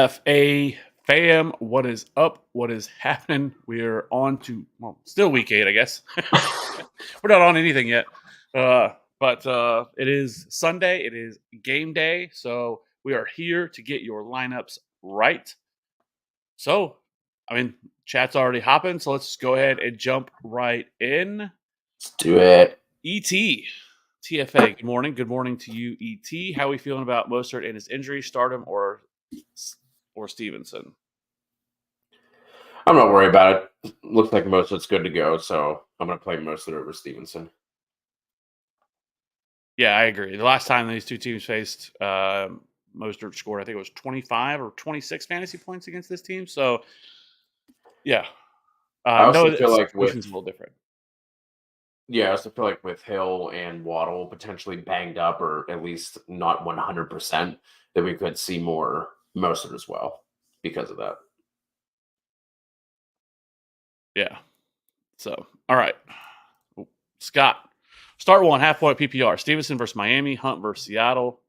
TFA fam, what is up? What is happening? We are on to still week 8, I guess. We're not on anything yet, but it is Sunday. It is game day, so we are here to get your lineups right. So, chat's already hopping, so let's go ahead and jump right in. Let's do it. ET. TFA, good morning. Good morning to you, ET. How are we feeling about Mostert and his injury? Stardom or Stevenson? I'm not worried about it. Looks like Mostert's good to go, so I'm going to play Mostert over Stevenson. Yeah, I agree. The last time these two teams faced, Mostert scored, I think it was 25 or 26 fantasy points against this team. So, yeah. I also No, feel the like situation's a little different. I also feel like with Hill and Waddle potentially banged up or at least not 100%, that we could see more Mostert as well because of that. Yeah. So, all right. Scott, start one, half point PPR. Stevenson versus Miami, Hunt versus Seattle,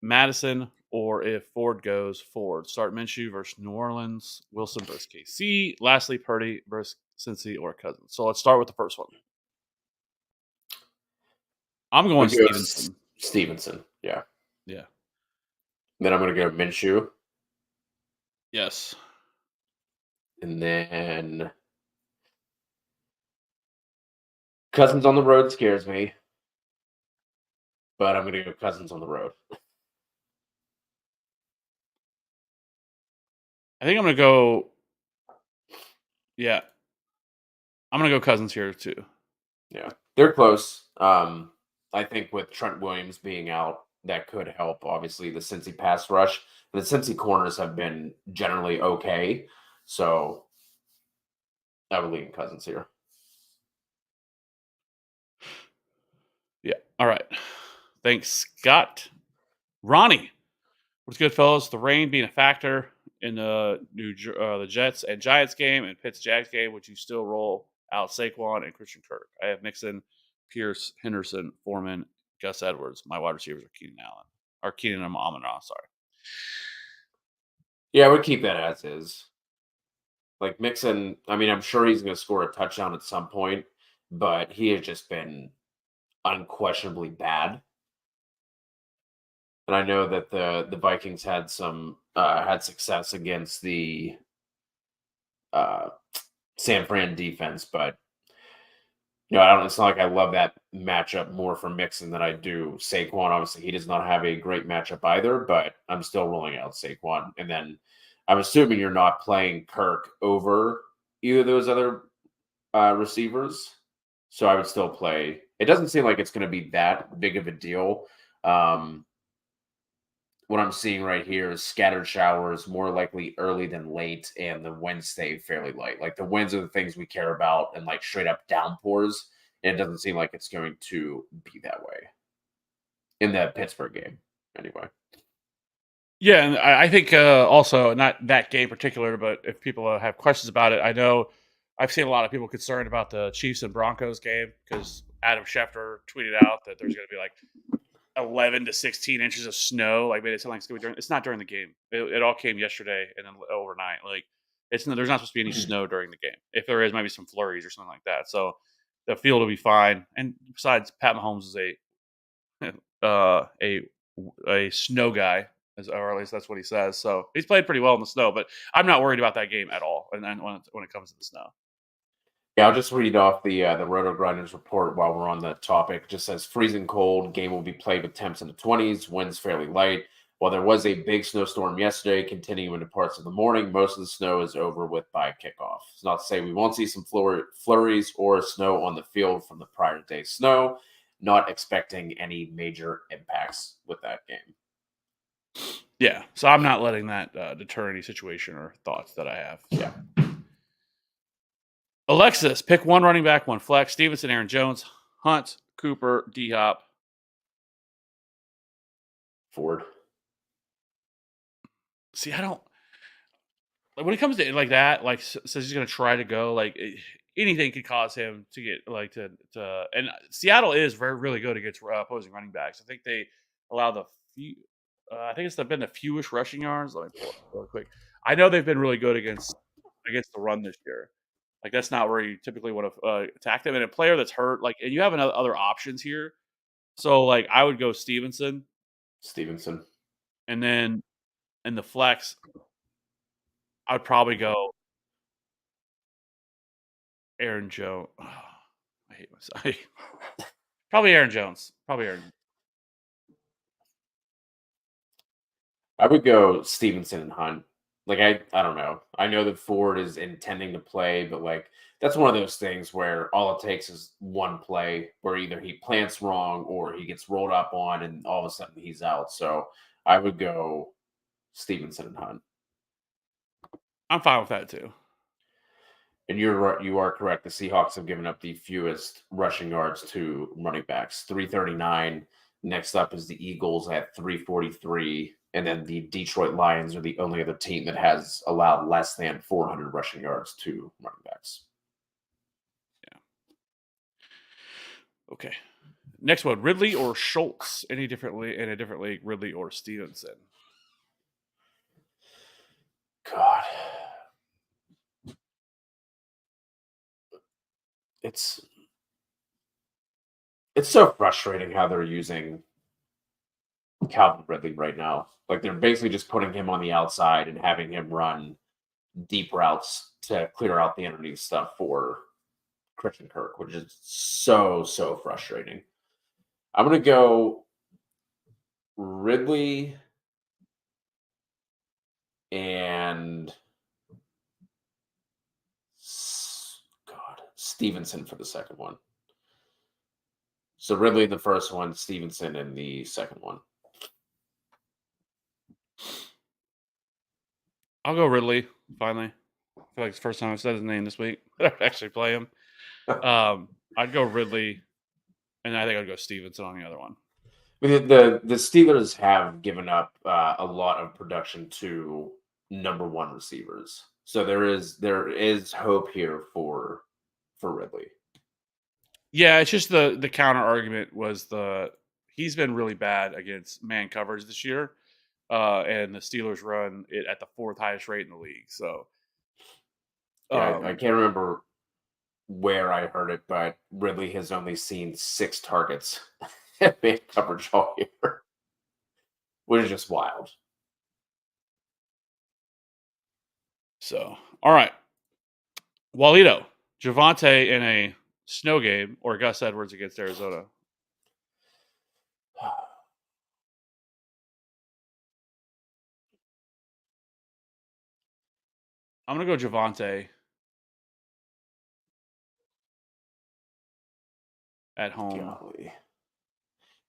Madison, or if Ford goes, Ford. Start Minshew versus New Orleans, Wilson versus KC, lastly, Purdy versus Cincy or Cousins. So let's start with the first one. I'm going Stevenson. Stevenson, yeah. Yeah. Then I'm going to go Minshew. Yes. And then Cousins on the road scares me, but I'm going to go Cousins on the road. I think I'm going to go. Yeah. I'm going to go Cousins here too. Yeah, they're close. I think with Trent Williams being out, that could help. Obviously, the Cincy pass rush, the Cincy corners have been generally okay. So I would lean Cousins here. Yeah. All right. Thanks, Scott. Ronnie, what's good, fellas? The rain being a factor in the Jets and Giants game and Pitts Jags game, would you still roll out Saquon and Christian Kirk? I have Mixon, Pierce, Henderson, Foreman, Gus Edwards. My wide receivers are Keenan Allen or Keenan and Amon-Ra. Sorry. Yeah, I would keep that as is. Like Mixon, I'm sure he's going to score a touchdown at some point, but he has just been unquestionably bad. And I know that the Vikings had had success against the San Fran defense, but I don't. It's not like I love that matchup more for Mixon than I do Saquon. Obviously, he does not have a great matchup either, but I'm still rolling out Saquon. And then I'm assuming you're not playing Kirk over either of those other receivers, so I would still play. It doesn't seem like it's going to be that big of a deal. What I'm seeing right here is scattered showers, more likely early than late, and the winds stay fairly light. Like the winds are the things we care about, and like straight up downpours. And it doesn't seem like it's going to be that way in the Pittsburgh game, anyway. Yeah, and I think also not that game particular, but if people have questions about it, I know I've seen a lot of people concerned about the Chiefs and Broncos game because Adam Schefter tweeted out that there's going to be like 11 to 16 inches of snow. Like, it's like it's not during the game. It all came yesterday and then overnight. Like, there's not supposed to be any snow during the game. If there is, maybe some flurries or something like that. So the field will be fine. And besides, Pat Mahomes is a snow guy, or at least that's what he says. So he's played pretty well in the snow, but I'm not worried about that game at all. And then when it comes to the snow. Yeah, I'll just read off the Roto Grinders report while we're on the topic. It just says freezing cold. Game will be played with temps in the 20s. Winds fairly light. While there was a big snowstorm yesterday, continuing into parts of the morning, most of the snow is over with by kickoff. It's not to say we won't see some flurries or snow on the field from the prior day's snow. Not expecting any major impacts with that game. Yeah, so I'm not letting that deter any situation or thoughts that I have. Yeah. Alexis, pick one running back, one flex. Stevenson, Aaron Jones, Hunt, Cooper, D-Hop. Ford. See, I don't like when it comes to like that. Like, says he's going to try to go. Like, anything could cause him to get like to. And Seattle is really good against opposing running backs. I think they allow the I think it's been the fewest rushing yards. Let me pull it up real quick. I know they've been really good against the run this year. Like that's not where you typically want to attack them. And a player that's hurt, like, and you have other options here. So like I would go Stevenson, Stevenson. and then in the flex, I'd probably go Aaron Jones. Oh, I hate myself. Probably Aaron Jones. Probably Aaron. I would go Stevenson and Hunt. Like I don't know. I know that Ford is intending to play, but like that's one of those things where all it takes is one play where either he plants wrong or he gets rolled up on and all of a sudden he's out. So I would go Stevenson and Hunt. I'm fine with that too. And you are correct. The Seahawks have given up the fewest rushing yards to running backs, 339. Next up is the Eagles at 343. And then the Detroit Lions are the only other team that has allowed less than 400 rushing yards to running backs. Yeah. Okay. Next one, Ridley or Schultz? In a different league, Ridley or Stevenson? God. It's so frustrating how they're using Calvin Ridley right now. Like they're basically just putting him on the outside and having him run deep routes to clear out the underneath stuff for Christian Kirk, which is so frustrating. I'm gonna go Ridley and Stevenson for the second one. So Ridley in the first one, Stevenson in the second one. I'll go Ridley, finally. I feel like it's the first time I've said his name this week. I would actually play him. I'd go Ridley, and I think I'd go Stevenson on the other one. I mean, the Steelers have given up a lot of production to number one receivers. So there is hope here for Ridley. Yeah, it's just the counter argument was he's been really bad against man coverage this year, and the Steelers run it at the fourth highest rate in the league. So Yeah, I can't remember where I heard it, but Ridley has only seen 6 targets at man coverage all year, which is just wild. So, all right, Walito, Javonte in a snow game or Gus Edwards against Arizona? I'm gonna go Javonte at home. Golly.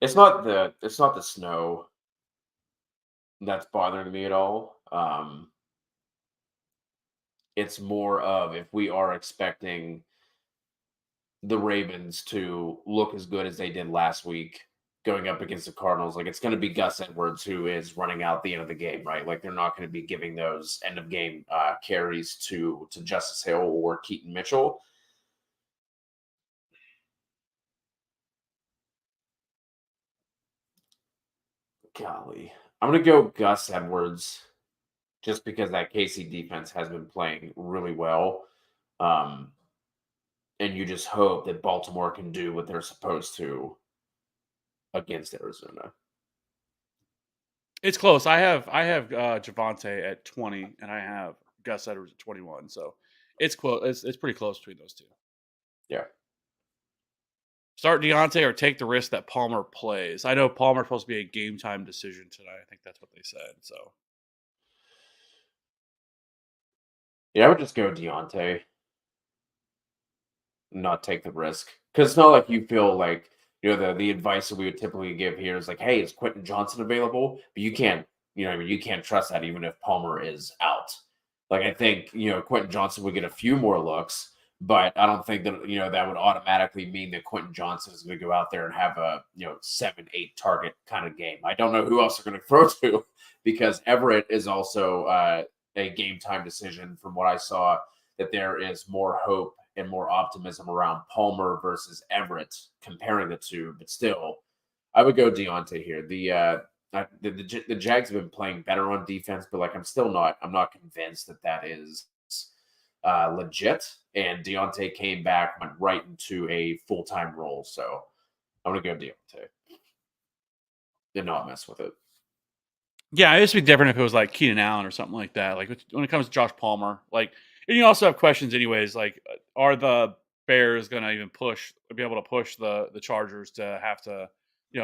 It's not the snow that's bothering me at all. It's more of if we are expecting the Ravens to look as good as they did last week going up against the Cardinals, like it's going to be Gus Edwards who is running out the end of the game, right? Like they're not going to be giving those end of game carries to Justice Hill or Keaton Mitchell. Golly, I'm going to go Gus Edwards just because that KC defense has been playing really well. And you just hope that Baltimore can do what they're supposed to against Arizona. It's close. I have Javonte at 20, and I have Gus Edwards at 21. So it's close. It's pretty close between those two. Yeah. Start Deontay or take the risk that Palmer plays. I know Palmer's supposed to be a game time decision tonight. I think that's what they said. So yeah, I would just go Deontay. Not take the risk. Because it's not like you feel like, you know, the advice that we would typically give here is like, hey, is Quentin Johnson available? But you can't, you know, I mean, you can't trust that even if Palmer is out. Like I think, you know, Quentin Johnson would get a few more looks, but I don't think that, you know, that would automatically mean that Quentin Johnson is going to go out there and have a, you know, 7-8 target kind of game. I don't know who else they're going to throw to because Everett is also a game time decision from what I saw, that there is more hope and more optimism around Palmer versus Everett comparing the two, but still I would go Deontay here. The Jags have been playing better on defense, but like I'm not convinced that that is legit. And Deontay came back, went right into a full time role. So I'm gonna go Deontay. Did not mess with it. Yeah, it'd just be different if it was like Keenan Allen or something like that. Like when it comes to Josh Palmer, like, and you also have questions anyways. Like, are the Bears going to even be able to push the Chargers to have to,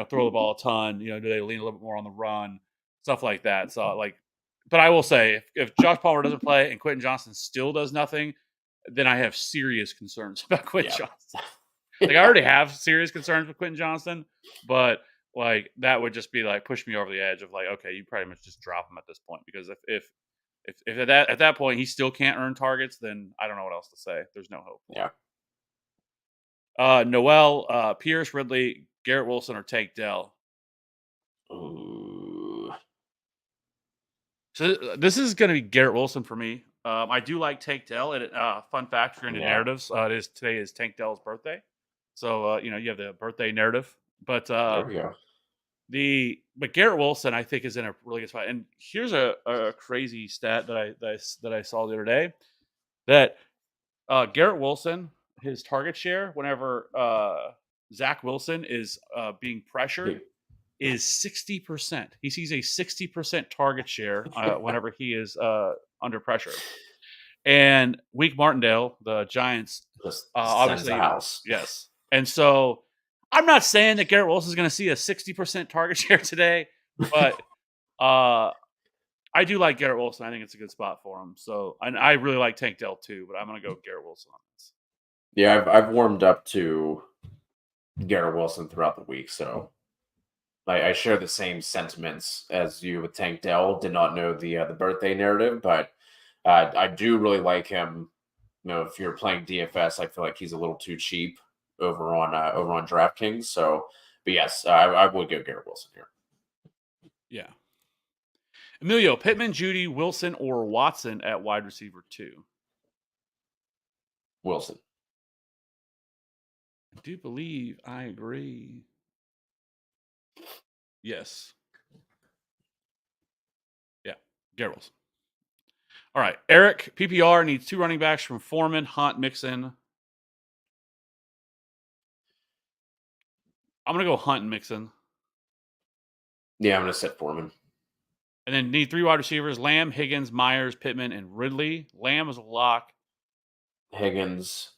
throw the ball a ton? Do they lean a little bit more on the run, stuff like that? So like, but I will say, if Josh Palmer doesn't play and Quentin Johnson still does nothing, then I have serious concerns about Quentin Yeah. Johnson. Like, I already have serious concerns with Quentin Johnson, but like that would just be like push me over the edge of like, okay, you pretty much just drop him at this point, because if at that point he still can't earn targets, then I don't know what else to say. There's no hope. Yeah. Noel, Pierce, Ridley, Garrett Wilson, or Tank Dell. Ooh. So this is going to be Garrett Wilson for me. I do like Tank Dell. Fun fact, if you're into narratives, today is Tank Dell's birthday, so you have the birthday narrative. But There we go. but Garrett Wilson, I think, is in a really good spot. And here's a crazy stat that I saw the other day, that Garrett Wilson, his target share whenever Zach Wilson is being pressured is 60%. He sees a 60% target share whenever he is under pressure. And Wake Martindale, the Giants, Just obviously, sends the house. yes. And so I'm not saying that Garrett Wilson is going to see a 60% target share today, but I do like Garrett Wilson. I think it's a good spot for him. So, and I really like Tank Dell too, but I'm going to go Garrett Wilson on this. Yeah, I've warmed up to Garrett Wilson throughout the week, so I share the same sentiments as you with Tank Dell. Did not know the birthday narrative, but I do really like him. If you're playing DFS, I feel like he's a little too cheap over on DraftKings. So, but yes, I would go Garrett Wilson here. Yeah. Emilio, Pittman, Judy, Wilson, or Watson at wide receiver 2? Wilson. I do believe I agree. Yes. Yeah. Garrett Wilson. All right. Eric, PPR needs 2 running backs from Foreman, Hunt, Mixon. I'm going to go Hunt and Mixon. Yeah, I'm going to set Foreman. And then need 3 wide receivers: Lamb, Higgins, Myers, Pittman, and Ridley. Lamb is a lock. Higgins.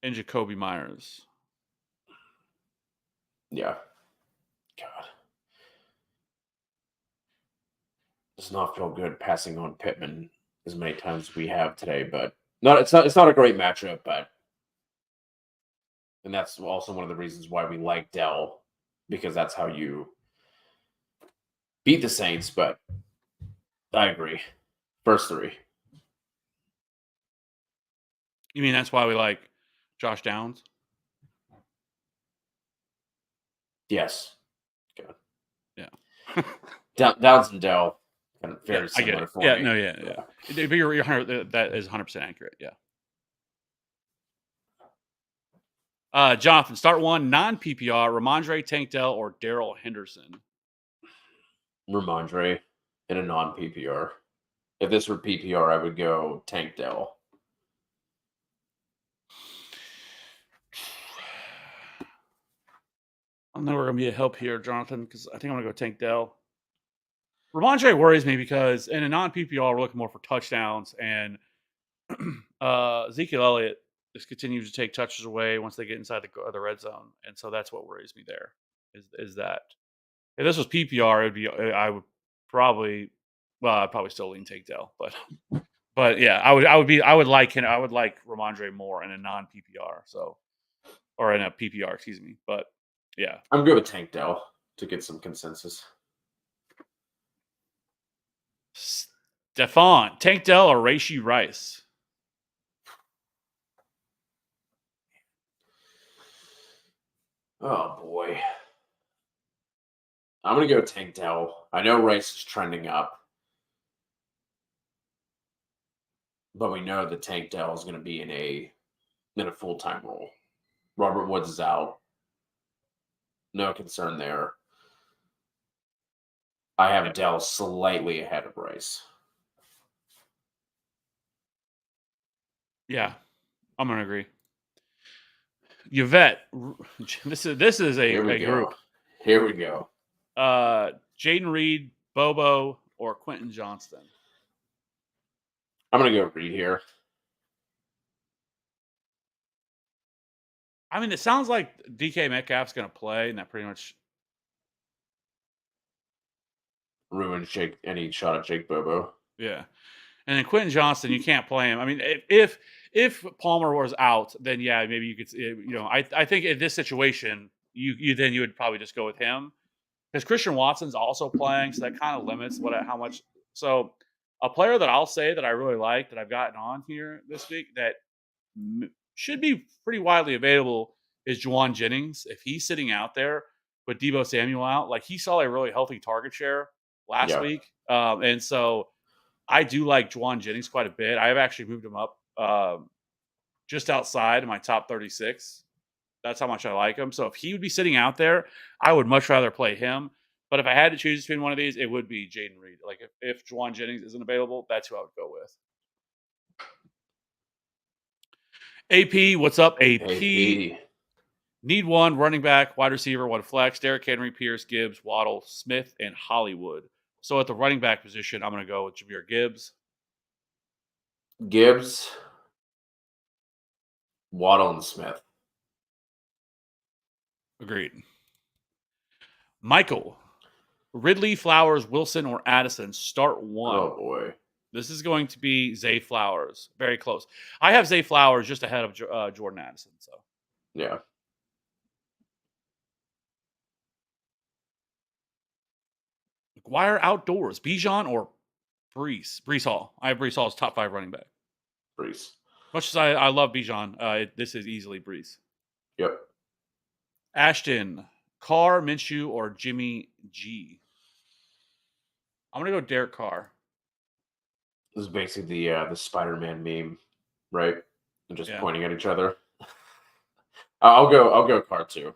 And Jacoby Myers. Yeah. God. Does not feel good passing on Pittman as many times as we have today, but it's not a great matchup, and that's also one of the reasons why we like Dell, because that's how you beat the Saints. But I agree. First 3. You mean that's why we like Josh Downs? Yes. Good. Yeah. Downs and Dell, kind of very similar for me. Yeah. But you're that is 100% accurate. Yeah. Jonathan, start 1 non-PPR: Ramondre, Tank Dell, or Darrell Henderson. Ramondre in a non-PPR. If this were PPR, I would go Tank Dell. I don't know we're going to be a help here, Jonathan, because I think I'm going to go Tank Dell. Ramondre worries me because in a non-PPR, we're looking more for touchdowns, and Ezekiel Elliott just continues to take touches away once they get inside the red zone, and so that's what worries me there. Is that if this was PPR, I'd probably still lean Tank Dell, but yeah, I would like Ramondre more in a non-PPR, or in a PPR, excuse me, but yeah, I'm good with Tank Dell to get some consensus. Stefan, Tank Dell or Rashee Rice? Oh boy. I'm going to go Tank Dell. I know Rice is trending up, but we know that Tank Dell is going to be in a full-time role. Robert Woods is out. No concern there. I have Dell slightly ahead of Bryce. Yeah, I'm gonna agree. Yvette, this is Here we a go. group. Here we go. Jaden Reed, Bobo, or Quentin Johnston. I'm gonna go Reed here. I mean, it sounds like DK Metcalf's gonna play, and that pretty much Ruin Jake any shot at Jake Bobo. yeah. And then Quentin Johnston, you can't play him. I mean, if Palmer was out, then yeah, maybe you could. I think in this situation, you would probably just go with him because Christian Watson's also playing, so that kind of limits how much. So a player that I'll say that I really like that I've gotten on here this week that should be pretty widely available is Juwan Jennings. If he's sitting out there with Debo Samuel out, like he saw a really healthy target share last Yeah. week, and so I do like Juwan Jennings quite a bit. I've actually moved him up just outside of my top 36. That's how much I like him. So if he would be sitting out there, I would much rather play him. But if I had to choose between one of these, it would be Jaden Reed. Like if Juwan Jennings isn't available, that's who I would go with. AP, what's up, AP? AP. Need one running back, wide receiver, one flex. Derrick Henry, Pierce, Gibbs, Waddle, Smith, and Hollywood. So at the running back position, I'm going to go with Jahmyr Gibbs. Gibbs, Waddle, and Smith. Agreed. Michael, Ridley, Flowers, Wilson, or Addison. Start one. Oh boy. This is going to be Zay Flowers. Very close. I have Zay Flowers just ahead of Jordan Addison. So Yeah. McGuire outdoors. Bijan or Brees? Brees Hall. I have Brees Hall as top 5 running back. Brees. Much as I love Bijan, this is easily Brees. Yep. Ashton, Carr, Minshew, or Jimmy G? I'm going to go Derek Carr. This is basically the Spider-Man meme, right? And just pointing at each other. I'll go Carr too.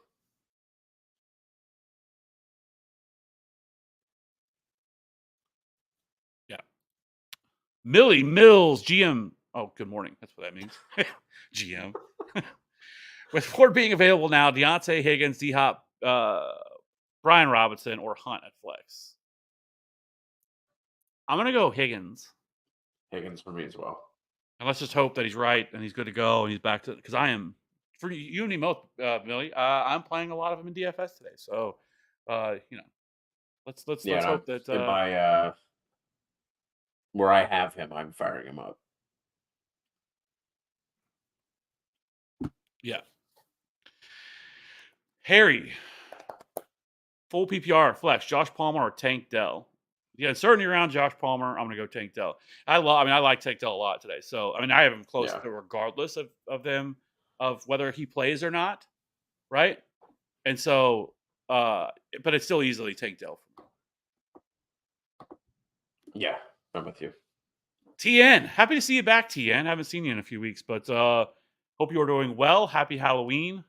Yeah. Millie Mills, GM. Oh, good morning. That's what that means. GM. With Ford being available now, Deontay Higgins, D-Hop, Brian Robinson, or Hunt at flex. I'm going to go Higgins. Higgins for me as well. And let's just hope that he's right and he's good to go and he's back to because I am for you and me both, Millie. I'm playing a lot of him in DFS today, so let's hope that in my where I have him, I'm firing him up. Yeah. Harry, full PPR flex, Josh Palmer or Tank Dell. The uncertainty around Josh Palmer, I'm going to go Tank Dell. I like Tank Dell a lot today. So, I have him close to regardless of whether he plays or not, right? And so, but it's still easily Tank Dell for me. Yeah, I'm with you. TN, happy to see you back, TN. Haven't seen you in a few weeks, but hope you are doing well. Happy Halloween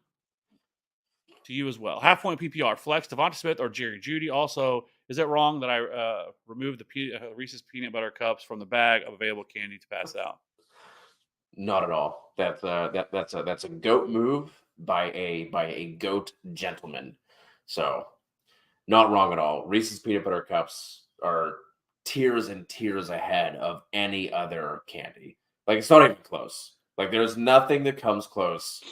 to you as well. Half point PPR flex, Devonta Smith or Jerry Jeudy. Also, is it wrong that I removed the Reese's peanut butter cups from the bag of available candy to pass out? Not at all. That's a goat move by a goat gentleman. So, not wrong at all. Reese's peanut butter cups are tiers and tiers ahead of any other candy. Like it's not even close. Like there's nothing that comes close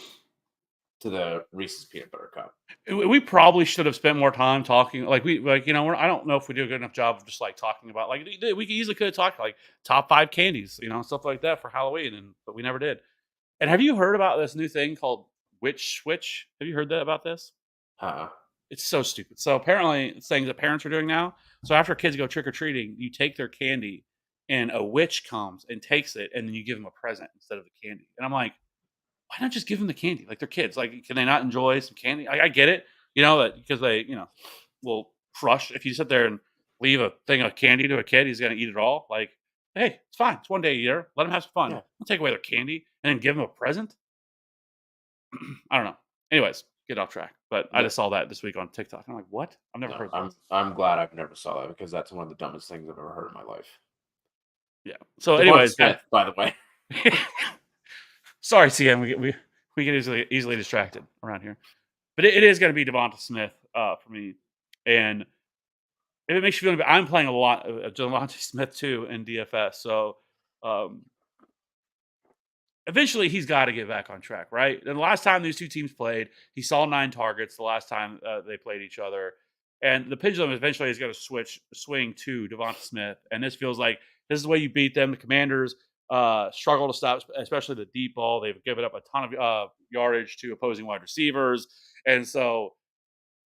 to the Reese's peanut butter cup. We probably should have spent more time talking. I don't know if we do a good enough job of just like talking about we easily could have talked like top 5 candies, stuff like that for Halloween, but we never did. And have you heard about this new thing called Witch Switch? Have you heard about this? It's so stupid. So apparently, it's things that parents are doing now. So after kids go trick or treating, you take their candy, and a witch comes and takes it, and then you give them a present instead of the candy. And I'm like, why not just give them the candy? Like they're kids. Like, can they not enjoy some candy? I get it, that because they, will crush. If you sit there and leave a thing of candy to a kid, he's going to eat it all. Like, hey, it's fine. It's one day a year. Let them have some fun. Yeah. Don't take away their candy and then give them a present. I don't know. Anyways, get off track. But I Yeah. just saw that this week on TikTok. I'm like, what? I've never No, heard I'm this. I'm glad I've never saw that because that's one of the dumbest things I've ever heard in my life. Yeah. So, Devonta anyways, Smith, by the way. sorry, CM. We get easily distracted around here, but it is going to be Devonta Smith for me. And if it makes you feel good, I'm playing a lot of Devonta Smith too in DFS. So um, eventually he's got to get back on track, right? And the last time these two teams played, he saw 9 targets the last time they played each other. And the pendulum eventually is going to swing to Devonta Smith. And this feels like this is the way you beat them. The Commanders struggle to stop, especially the deep ball. They've given up a ton of yardage to opposing wide receivers. And so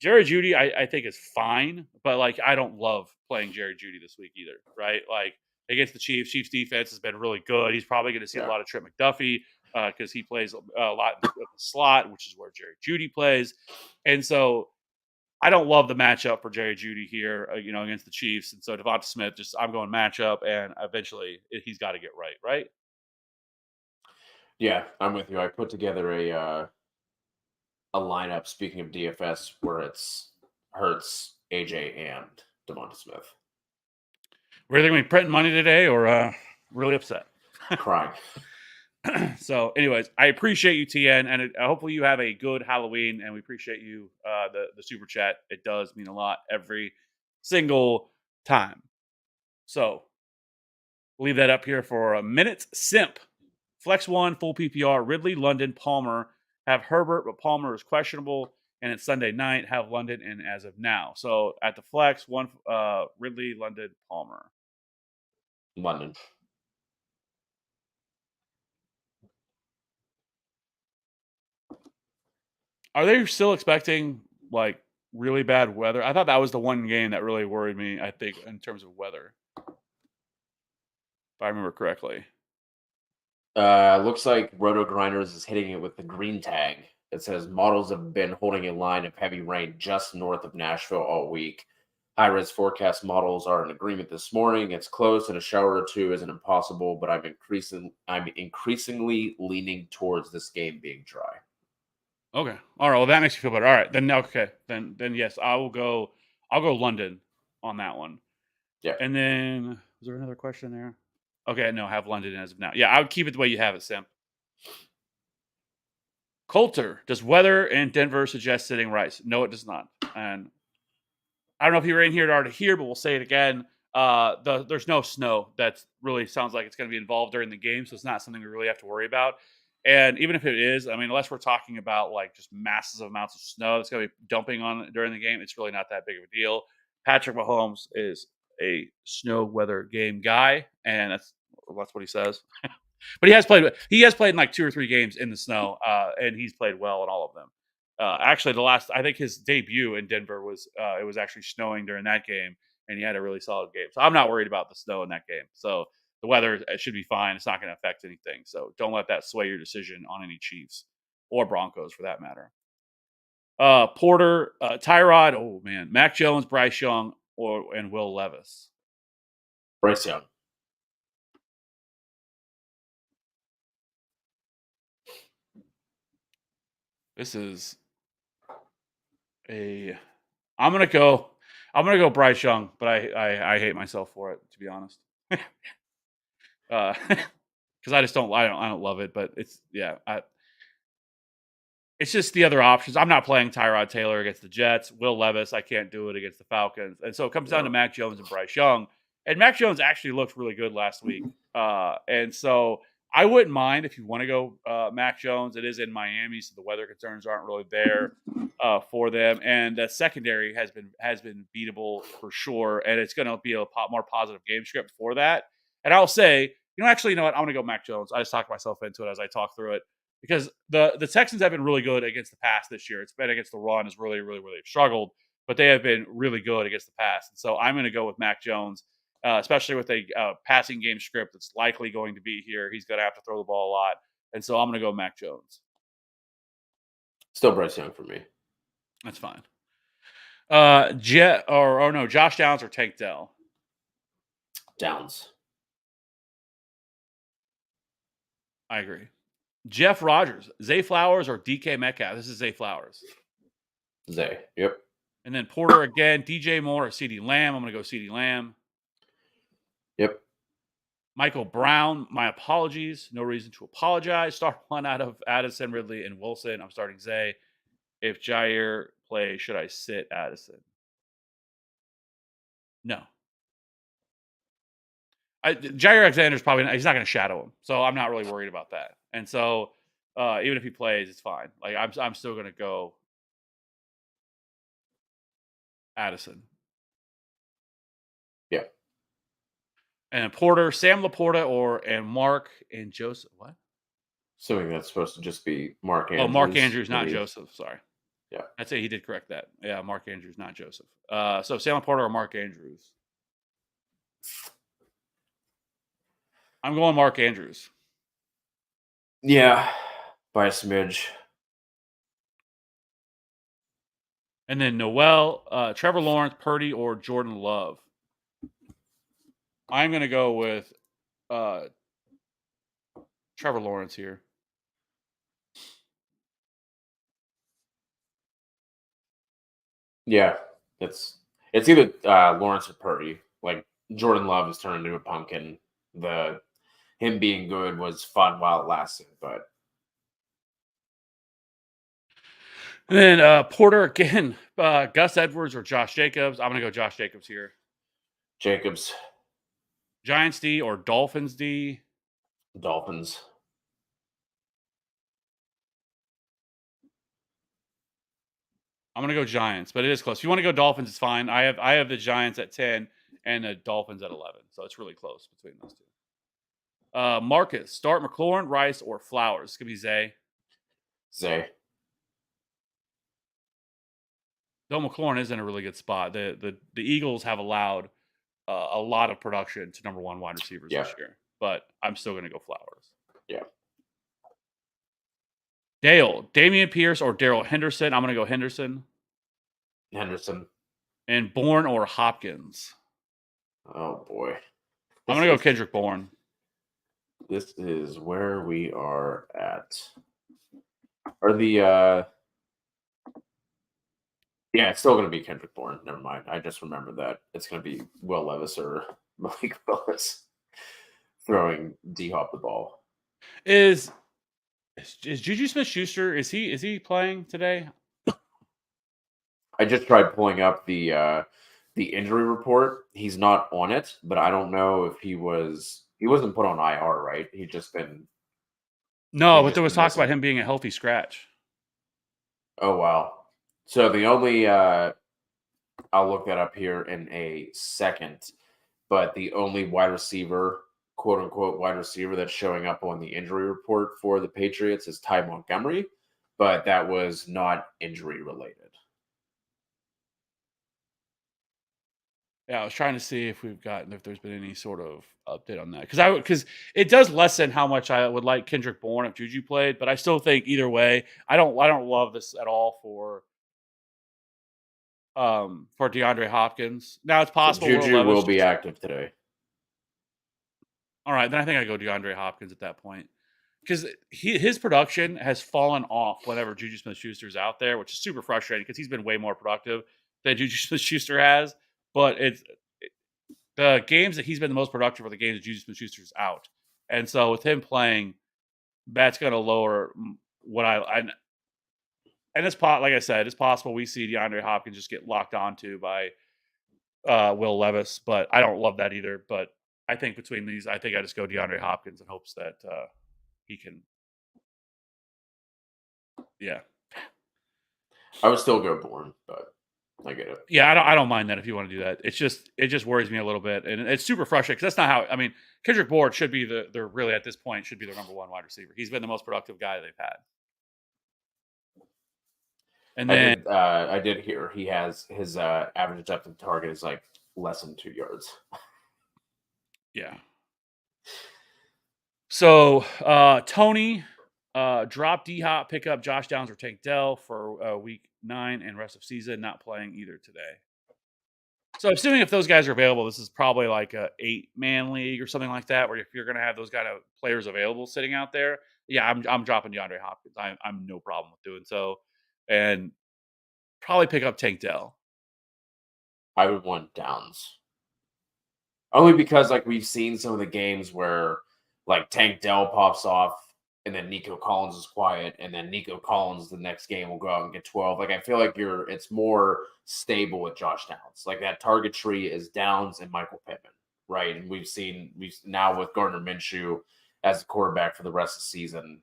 Jerry Judy, I think is fine, but like I don't love playing Jerry Judy this week either, right? Like against the Chiefs, Chiefs defense has been really good. He's probably going to see a Yeah. lot of Trent McDuffie because he plays a lot in the slot, which is where Jerry Judy plays, and so I don't love the matchup for Jerry Judy here, against the Chiefs, and so Devonta Smith, just I'm going matchup, and eventually he's got to get right, right? Yeah, I'm with you. I put together a lineup, speaking of DFS, where it's Hurts, AJ, and Devonta Smith. We're either going to be printing money today or really upset. Crying. So, anyways, I appreciate you, TN, and hopefully you have a good Halloween. And we appreciate you, the super chat. It does mean a lot every single time. So, leave that up here for a minute. Simp, Flex One, full PPR. Ridley, London, Palmer. Have Herbert, but Palmer is questionable. And it's Sunday night. Have London in as of now. So at the flex, one Ridley, London, Palmer. London. Are they still expecting like really bad weather? I thought that was the one game that really worried me, I think, in terms of weather. If I remember correctly. Looks like Roto Grinders is hitting it with the green tag. It says models have been holding a line of heavy rain just north of Nashville all week. High-res forecast models are in agreement this morning. It's close, and a shower or two isn't impossible, but I'm increasingly leaning towards this game being dry. Okay. All right. Well, that makes me feel better. All right. Then okay. Then yes, I'll go London on that one. Yeah. And then was there another question there? Okay, no, have London as of now. Yeah, I would keep it the way you have it, Sam. Coulter, does weather in Denver suggest sitting Rice? No, it does not. And I don't know if you were in here to already hear, but we'll say it again. There's no snow that really sounds like it's going to be involved during the game, so it's not something we really have to worry about. And even if it is, I mean, unless we're talking about like just massive amounts of snow that's going to be dumping on during the game, it's really not that big of a deal. Patrick Mahomes is a snow weather game guy, and that's what he says. But he has played in like 2 or 3 games in the snow, and he's played well in all of them. Actually, I think his debut in Denver was it was actually snowing during that game, and he had a really solid game. So I'm not worried about the snow in that game. So the weather it should be fine. It's not going to affect anything. So don't let that sway your decision on any Chiefs or Broncos for that matter. Porter, Tyrod, oh man, Mac Jones, Bryce Young, and Will Levis. Bryce Young. This is I'm gonna go Bryce Young, but I hate myself for it, to be honest. Because I don't love it, but it's it's just the other options. I'm not playing Tyrod Taylor against the Jets. Will Levis, I can't do it against the Falcons, and so it comes down to Mac Jones and Bryce Young. And Mac Jones actually looked really good last week, and so I wouldn't mind if you want to go Mac Jones. It is in Miami, so the weather concerns aren't really there for them, and the secondary has been beatable for sure, and it's going to be a more positive game script for that. And I'll say, actually, you know what? I'm going to go Mac Jones. I just talked myself into it as I talk through it because the Texans have been really good against the pass this year. It's been against the run has really, really, really struggled, but they have been really good against the pass. And so I'm going to go with Mac Jones, especially with a passing game script that's likely going to be here. He's going to have to throw the ball a lot. And so I'm going to go Mac Jones. Still Bryce Young for me. That's fine. Josh Downs or Tank Dell? Downs. I agree. Jeff Rogers, Zay Flowers or DK Metcalf? This is Zay Flowers. Zay. Yep. And then Porter again, DJ Moore or CeeDee Lamb. I'm going to go CeeDee Lamb. Yep. Michael Brown, my apologies. No reason to apologize. Start one out of Addison, Ridley, and Wilson. I'm starting Zay. If Jair plays, should I sit Addison? No. Jair Alexander's probably he's not going to shadow him, so I'm not really worried about that. And so even if he plays, it's fine. Like I'm still going to go Addison. Yeah. And Porter, Sam Laporta, and Mark and Joseph. What? Assuming that's supposed to just be Mark Andrews. Oh, Mark Andrews, not maybe. Joseph. Sorry. Yeah. I'd say he did correct that. Yeah, Mark Andrews, not Joseph. So Sam Laporta or Mark Andrews? I'm going Mark Andrews. Yeah, by a smidge. And then Noel, Trevor Lawrence, Purdy, or Jordan Love. I'm going to go with Trevor Lawrence here. Yeah, it's either Lawrence or Purdy. Like Jordan Love has turned into a pumpkin. Him being good was fun while it lasted, but And then Porter again, Gus Edwards or Josh Jacobs. I'm going to go Josh Jacobs here. Jacobs, Giants D or Dolphins D. Dolphins. I'm going to go Giants, but it is close. If you want to go Dolphins, it's fine. I have the Giants at 10 and the Dolphins at 11, so it's really close between those two. Marcus, start McLaurin, Rice, or Flowers. It's going to be Zay. Zay. Though McLaurin is in a really good spot. The Eagles have allowed a lot of production to number one wide receivers this year, but I'm still going to go Flowers. Yeah. Dale, Damian Pierce or Darrell Henderson. I'm going to go Henderson. Henderson. And Bourne or Hopkins. Oh boy. I'm going to go Kendrick Bourne. This is where we are at. Or the yeah, it's still going to be Kendrick Bourne. Never mind. I just remembered that it's going to be Will Levis or Malik Willis throwing D-Hop the ball. Is Juju Smith-Schuster, is he playing today? I just tried pulling up the injury report. He's not on it, but I don't know if he wasn't put on IR, right? He just been No, but there was talk about him being a healthy scratch. Oh wow. So the only I'll look that up here in a second, but the only wide receiver, quote unquote wide receiver that's showing up on the injury report for the Patriots is Ty Montgomery, but that was not injury related. Yeah, I was trying to see if there's been any sort of update on that because it does lessen how much I would like Kendrick Bourne if Juju played, but I still think either way, I don't love this at all for DeAndre Hopkins. Now it's possible So Juju will be active today. All right, then I think I go DeAndre Hopkins at that point because his production has fallen off whenever Juju Smith-Schuster's out there, which is super frustrating because he's been way more productive than Juju Smith-Schuster has. But the games that he's been the most productive are the games that Juju Smith-Schuster's out, and so with him playing, that's going to lower what I and it's like I said, it's possible we see DeAndre Hopkins just get locked onto by Will Levis, but I don't love that either. But I think between these, I think I just go DeAndre Hopkins in hopes that he can. Yeah, I would still go Bourne, but I get it. Yeah, I don't mind that if you want to do that. It just worries me a little bit, and it's super frustrating because that's not how. I mean, Kendrick Bourne should be they're really at this point should be their number one wide receiver. He's been the most productive guy they've had. And then I did hear he has his average depth of target is like less than 2 yards. Yeah. So Tony, drop D-Hop, pick up Josh Downs or Tank Dell for week 9 and rest of season, not playing either today. So assuming if those guys are available, this is probably like a 8-man league or something like that, where if you're going to have those kind of players available sitting out there, yeah, I'm dropping DeAndre Hopkins. I'm no problem with doing so. And probably pick up Tank Dell. I would want Downs. Only because like we've seen some of the games where like Tank Dell pops off and then Nico Collins is quiet, and then Nico Collins the next game will go out and get 12. Like I feel like it's more stable with Josh Downs. Like that target tree is Downs and Michael Pittman, right? And we've now with Gardner Minshew as the quarterback for the rest of the season.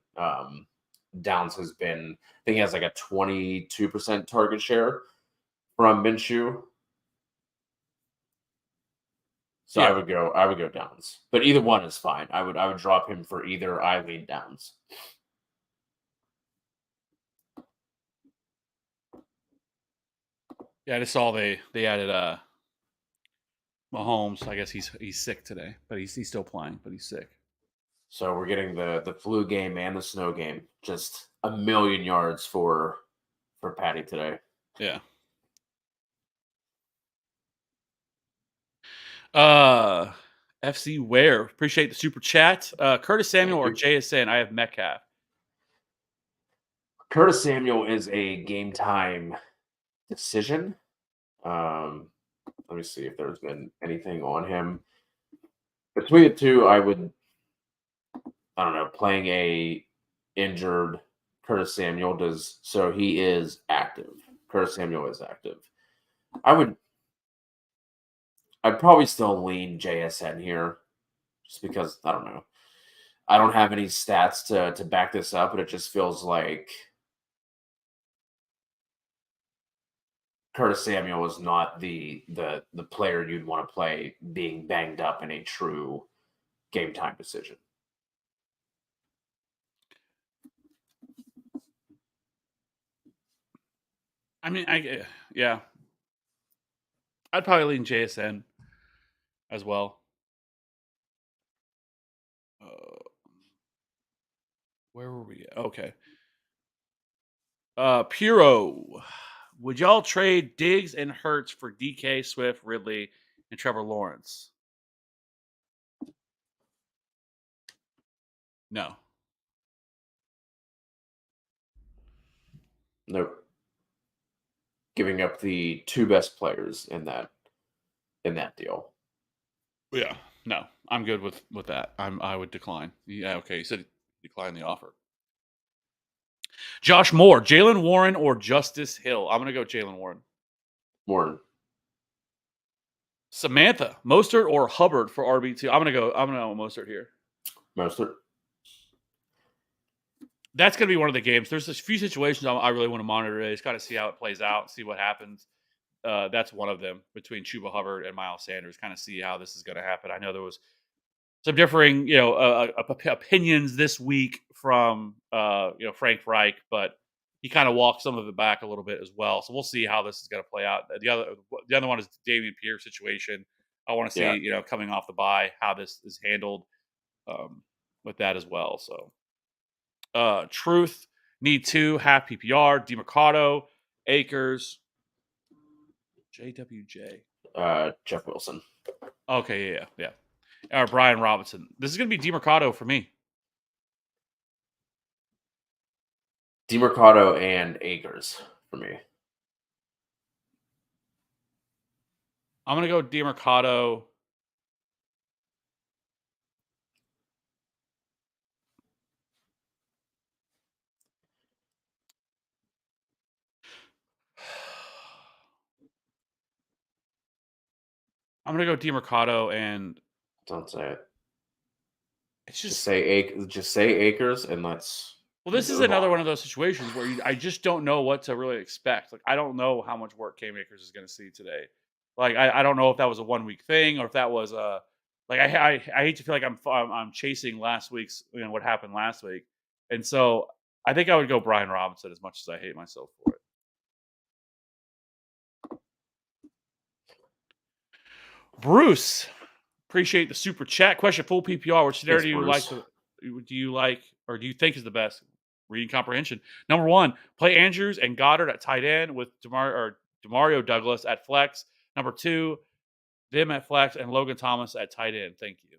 Downs has been, I think he has like a 22% target share from Minshew. So Yeah. I would go Downs. But either one is fine. I would drop him for either. I lean Downs. Yeah, I just saw they added Mahomes. I guess he's sick today, but he's still playing, but he's sick. So we're getting the flu game and the snow game. Just a million yards for Patty today. Yeah. FC Ware, appreciate the super chat. Curtis Samuel or JSN? I have Metcalf. Curtis Samuel is a game time decision. Let me see if there's been anything on him. Between the two, I don't know, playing a injured Curtis Samuel does, so he is active. Curtis Samuel is active. I'd probably still lean JSN here just because I don't know. I don't have any stats to back this up, but it just feels like Curtis Samuel is not the player you'd want to play being banged up in a true game time decision. I mean, yeah, I'd probably lean JSN as well. Where were we at? Okay. Puro, would y'all trade Diggs and Hurts for DK, Swift, Ridley, and Trevor Lawrence? No. Nope. Giving up the two best players in that deal. Yeah. No. I'm good with that. I would decline. Yeah, okay. You said decline the offer. Josh Moore, Jalen Warren or Justice Hill? I'm gonna go Jalen Warren. Warren. Samantha, Mostert or Hubbard for RB2? I'm gonna go Mostert here. Mostert. That's going to be one of the games. There's a few situations I really want to monitor today. Just kind of see how it plays out, see what happens. That's one of them between Chuba Hubbard and Miles Sanders. Kind of see how this is going to happen. I know there was some differing, opinions this week from, Frank Reich, but he kind of walked some of it back a little bit as well. So we'll see how this is going to play out. The other one is the Dameon Pierce situation. I want to see, coming off the bye, how this is handled with that as well. So. Truth, need 2, half PPR, DeMarcado, Akers, JWJ. Jeff Wilson. Okay, yeah. Or Brian Robinson. This is going to be DeMarcado for me. DeMarcado and Akers for me. I'm going to go DeMarcado. I'm going to go DeMarcado and... Don't say it. It's just say Akers and let's... Well, this is another one of those situations where I just don't know what to really expect. Like, I don't know how much work Cam Akers is going to see today. Like, I don't know if that was a 1 week thing or if that was a... Like, I hate to feel like I'm chasing last week's, what happened last week. And so I think I would go Brian Robinson as much as I hate myself for it. Bruce, appreciate the super chat. Question: full PPR. Which scenario do you like, or do you think is the best? Reading comprehension. Number 1, play Andrews and Goddard at tight end with Demario Douglas at flex. Number 2, them at flex and Logan Thomas at tight end. Thank you.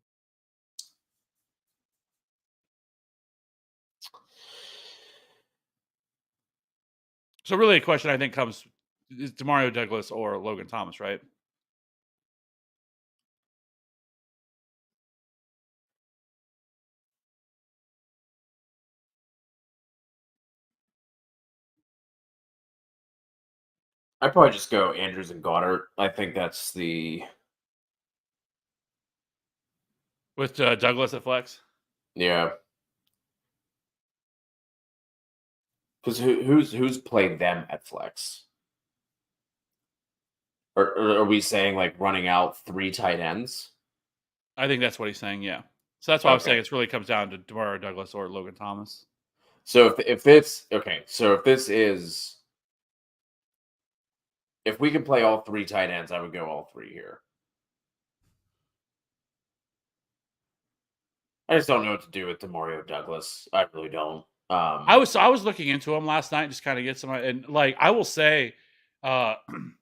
So really, a question I think comes It's Demario Douglas or Logan Thomas, right? I'd probably just go Andrews and Goddard. I think that's the With Douglas at flex. yeah. Because who's played them at flex? Or are we saying like running out 3 tight ends? I think that's what he's saying. Yeah. So that's why I was saying Okay. it's really comes down to Demario Douglas or Logan Thomas. So if it's okay, so if we can play all 3 tight ends, I would go all 3 here. I just don't know what to do with Demario Douglas. I really don't. I was looking into him last night, just kind of get some, and like I will say, uh,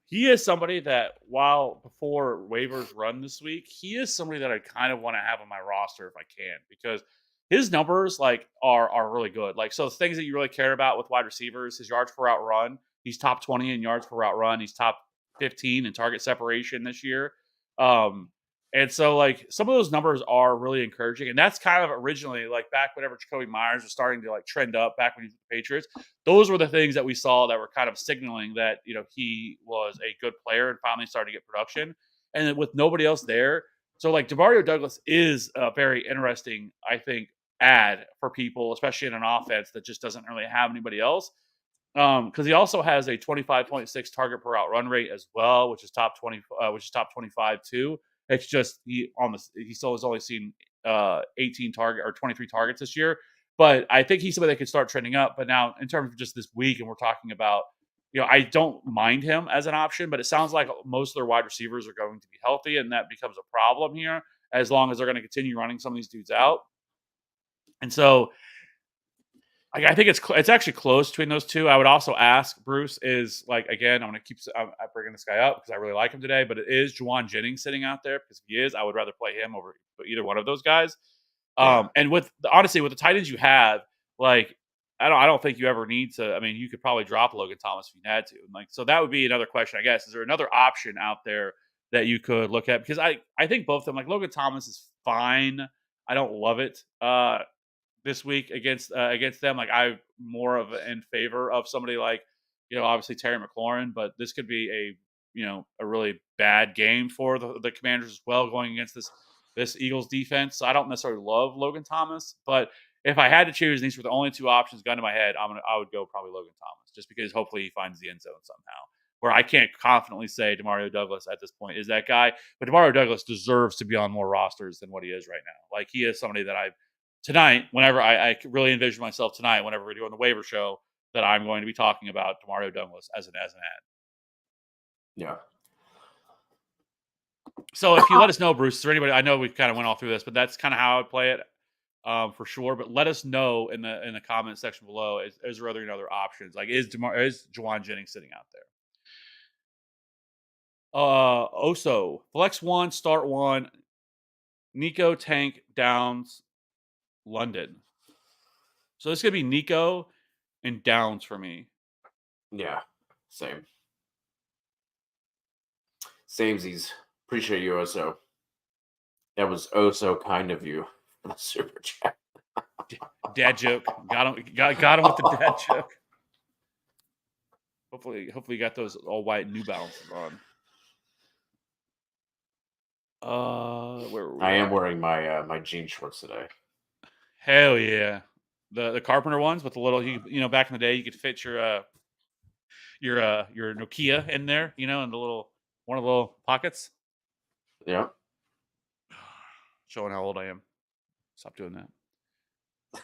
he is somebody that while before waivers run this week, he is somebody that I kind of want to have on my roster if I can because his numbers like are really good. Like so, things that you really care about with wide receivers, his yards per route run, he's top 20 in yards per route run, he's top 15 in target separation this year. Um, and so, like, some of those numbers are really encouraging. And that's kind of originally, like, back whenever Jacoby Myers was starting to, like, trend up back when he was with the Patriots. Those were the things that we saw that were kind of signaling that, he was a good player and finally started to get production. And then with nobody else there. So, like, Demario Douglas is a very interesting, I think, add for people, especially in an offense that just doesn't really have anybody else. Because he also has a 25.6 target per route run rate as well, which is top 20, which is top 25 too. It's just he still has only seen 18 target or 23 targets this year. But I think he's somebody that could start trending up. But now in terms of just this week, and we're talking about, I don't mind him as an option, but it sounds like most of their wide receivers are going to be healthy, and that becomes a problem here as long as they're going to continue running some of these dudes out. And so I think it's actually close between those two. I would also ask Bruce is like again. I'm going to keep I'm bringing this guy up because I really like him today. But it is Juwan Jennings sitting out there because if he is, I would rather play him over either one of those guys. Yeah. And honestly, with the tight ends you have, like I don't think you ever need to. I mean, you could probably drop Logan Thomas if you had to. And like so, that would be another question, I guess. Is there another option out there that you could look at? Because I think both of them, like Logan Thomas, is fine. I don't love it. This week against them. Like I'm more of in favor of somebody like obviously Terry McLaurin, but this could be a really bad game for the Commanders as well going against this Eagles defense. So I don't necessarily love Logan Thomas, but if I had to choose, these were the only two options gun to my head. I would go probably Logan Thomas just because hopefully he finds the end zone somehow. Where I can't confidently say Demario Douglas at this point is that guy, but Demario Douglas deserves to be on more rosters than what he is right now. Like he is somebody that tonight, whenever I really envision myself tonight, whenever we're doing the waiver show, that I'm going to be talking about Demario Douglas as an ad. Yeah. So if you let us know, Bruce, is there anybody? I know we kind of went all through this, but that's kind of how I would play it for sure. But let us know in the comment section below. Is there other options? Like is Juwan Jennings sitting out there? Oso flex one, start one. Nico, Tank, Downs, London. So this is gonna be Nico and Downs for me. Yeah. Same. Samesies. Appreciate you, Oso. That was oh so kind of you for the super chat. Dad joke. Got him with the dad joke. Hopefully you got those all white New Balances on. Where were we I am at? wearing my my jean shorts today. Hell yeah. The Carpenter ones with the little back in the day you could fit your Nokia in there, in the little one of the little pockets. Yeah. Showing how old I am. Stop doing that.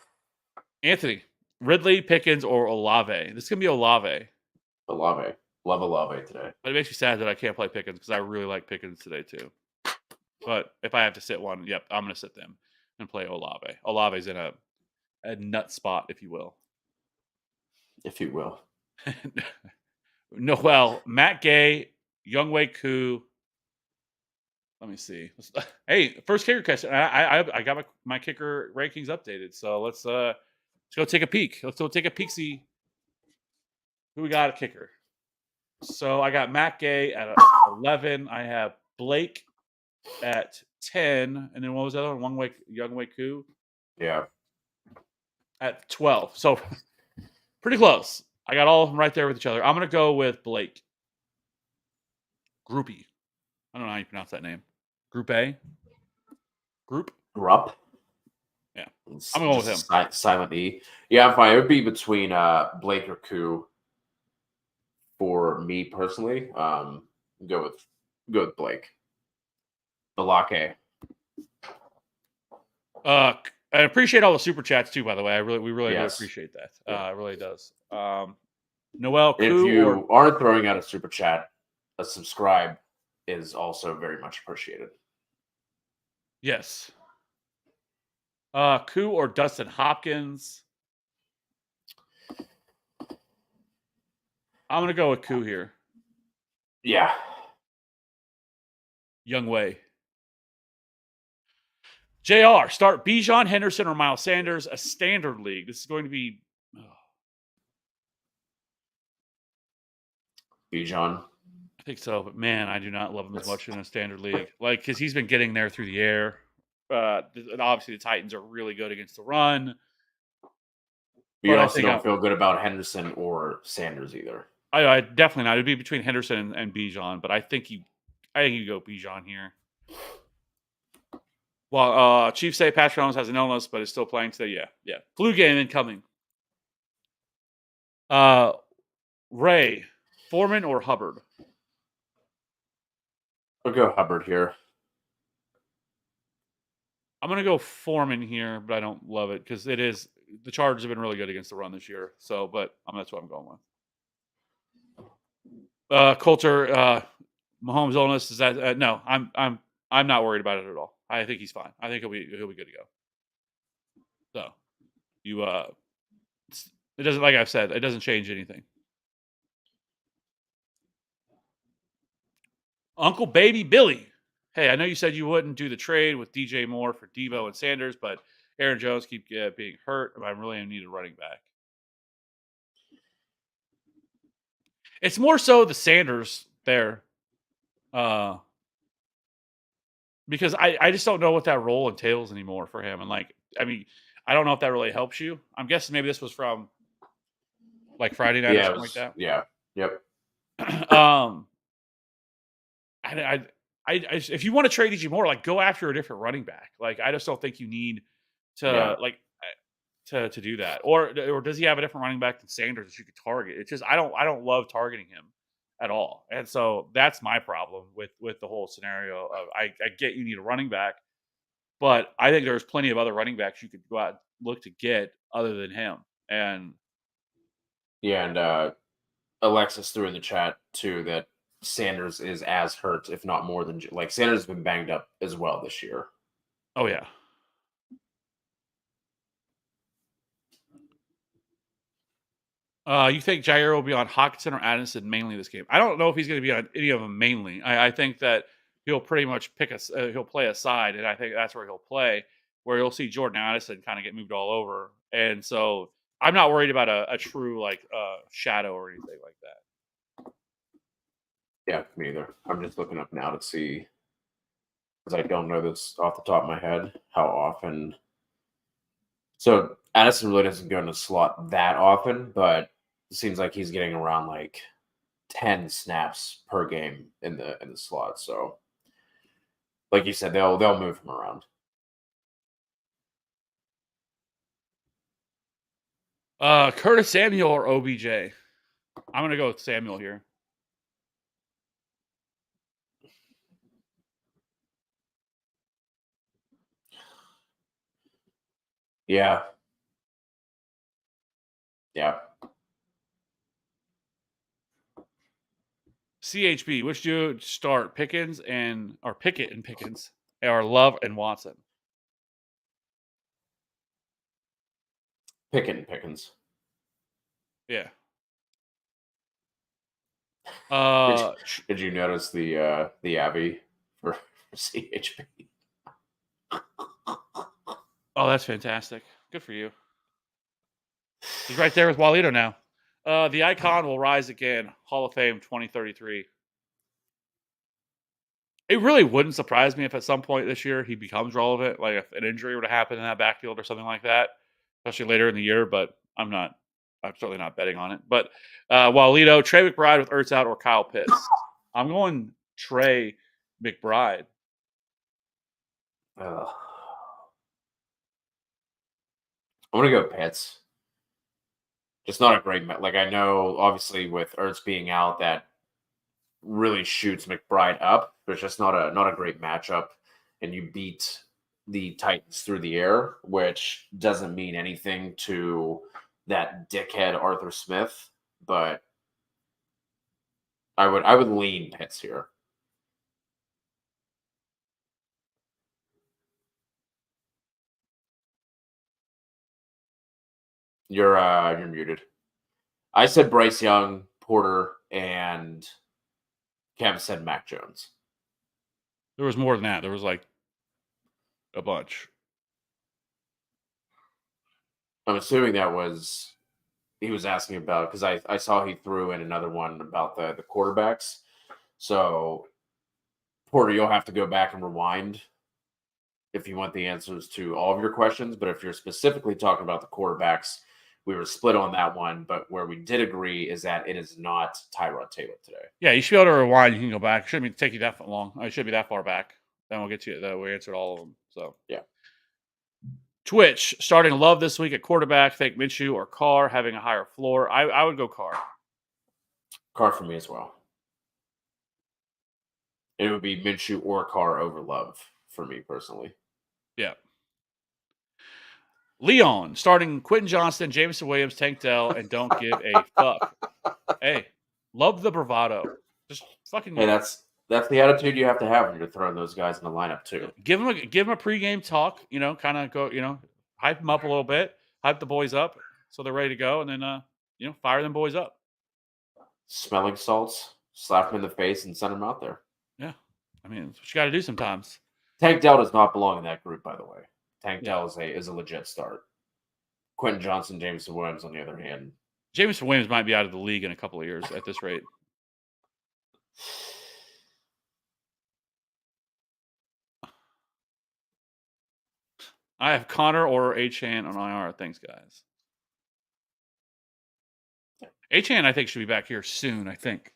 Anthony, Ridley, Pickens, or Olave. This is gonna be Olave. Olave. Love Olave today. But it makes me sad that I can't play Pickens because I really like Pickens today too. But if I have to sit one, yep, I'm going to sit them and play Olave. Olave's in a nut spot, if you will. If you will. No, well, Matt Gay, Younghoe Koo. Let me see. Hey, first kicker question. I got my kicker rankings updated, so let's go take a peek. Let's go take a peek. See who we got a kicker. So I got Matt Gay at 11. I have Blake at 10, and then what was the other one? Young Wei Koo Yeah. at 12. So pretty close. I got all of them right there with each other. I'm gonna go with Blake. Groupie. I don't know how you pronounce that name. Group A? Group? Rupp. Yeah. It's I'm going with just him. silent E. Yeah, I'm fine. It would be between Blake or Koo for me personally. Go with Blake. Balake. I appreciate all the super chats too, by the way. We really do Yes. appreciate that. Yeah. It really does. Noel And if Koo or you aren't throwing out a super chat, a subscribe is also very much appreciated. yes. Koo or Dustin Hopkins. I'm gonna go with Koo here. Yeah. Young Wei. JR, start Bijan, Henderson, or Miles Sanders, a standard league. This is going to be Bijan. I think so, but man, I do not love him as That's much in a standard league. Like, because he's been getting there through the air. And obviously, the Titans are really good against the run. you But I also think don't feel good about Henderson or Sanders either. I definitely not. It'd be between Henderson and Bijan, but I think you go Bijan here. Well, Chiefs say Patrick Mahomes has an illness, but is still playing today. Yeah. Flu game incoming. Ray, Foreman or Hubbard? I'll go Hubbard here. I'm gonna go Foreman here, but I don't love it because it is the Chargers have been really good against the run this year. So, but that's what I'm going with. Coulter, Mahomes' illness is that? No, I'm not worried about it at all. I think he's fine. I think he'll be good to go. So, you it doesn't, like I've said, it doesn't change anything. Uncle Baby Billy. Hey, I know you said you wouldn't do the trade with DJ Moore for Devo and Sanders, but Aaron Jones keep being hurt. I really need a running back. It's more so the Sanders there, because I just don't know what that role entails anymore for him. And like, I mean, I don't know if that really helps you. I'm guessing maybe this was from like Friday night or Yeah, something like that. yeah. Yep. If you want to trade DJ Moore, like go after a different running back. Like I just don't think you need to to do that. Or does he have a different running back than Sanders that you could target? It's just I don't love targeting him at all. And so that's my problem with the whole scenario of I get you need a running back, but I think there's plenty of other running backs you could go out and look to get other than him. And Yeah, and Alexis threw in the chat too that Sanders is as hurt, if not more than like Sanders has been banged up as well this year. oh yeah. You think Jair will be on Hawkinson or Addison mainly this game? I don't know if he's going to be on any of them mainly. I think that he'll pretty much he'll play a side, and I think that's where he'll play, where you'll see Jordan Addison kind of get moved all over. And so I'm not worried about a true like shadow or anything like that. Yeah, me either. I'm just looking up now to see because I don't know this off the top of my head how often. So Addison really doesn't go in the slot that often, but it seems like he's getting around like 10 snaps per game in the slot. So, like you said, they'll move him around. Curtis Samuel or OBJ? I'm gonna go with Samuel here. Yeah. Yeah. CHB, which do you start? Pickett and Pickens, or Love and Watson? Pickens. Yeah. Did you notice the Abby for CHB? Oh, that's fantastic. Good for you. He's right there with Walito now. The icon will rise again. Hall of Fame 2033. It really wouldn't surprise me if at some point this year he becomes relevant, like if an injury were to happen in that backfield or something like that, especially later in the year. But I'm certainly not betting on it. But Walito, Trey McBride with Ertz out, or Kyle Pitts. I'm going Trey McBride. Ugh. I'm gonna go Pitts. Just not a great like I know obviously with Ertz being out that really shoots McBride up, but it's just not a great matchup. And you beat the Titans through the air, which doesn't mean anything to that dickhead Arthur Smith, but I would lean Pitts here. You're muted. I said Bryce Young, Porter, and Cam said Mac Jones. There was more than that. There was like a bunch. I'm assuming that was he was asking about because I saw he threw in another one about the quarterbacks. So Porter, you'll have to go back and rewind if you want the answers to all of your questions. But if you're specifically talking about the quarterbacks, we were split on that one. But where we did agree is that it is not Tyrod Taylor today. Yeah, you should be able to rewind. You can go back. It shouldn't take you that long. It should be that far back. Then we'll get to that. We answered all of them. So Yeah. Twitch starting Love this week at quarterback. Think Minshew or Carr having a higher floor. I would go Carr. Carr for me as well. It would be Minshew or Carr over Love for me personally. Yeah. Leon starting Quentin Johnston, Jameson Williams, Tank Dell, and don't give a fuck. Hey, love the bravado. Just fucking. Hey, that's the attitude you have to have when you're throwing those guys in the lineup too. Give them a pregame talk. Kind of go. Hype them up a little bit. Hype the boys up so they're ready to go, and then fire them boys up. Smelling salts, slap them in the face, and send them out there. Yeah, I mean, that's what you got to do sometimes. Tank Dell does not belong in that group, by the way. Tank Dell is a legit start. Quentin Johnson, Jameson Williams, on the other hand. Jameson Williams might be out of the league in a couple of years at this rate. I have Connor or Achane on IR. Thanks, guys. Achane, I think, should be back here soon. I think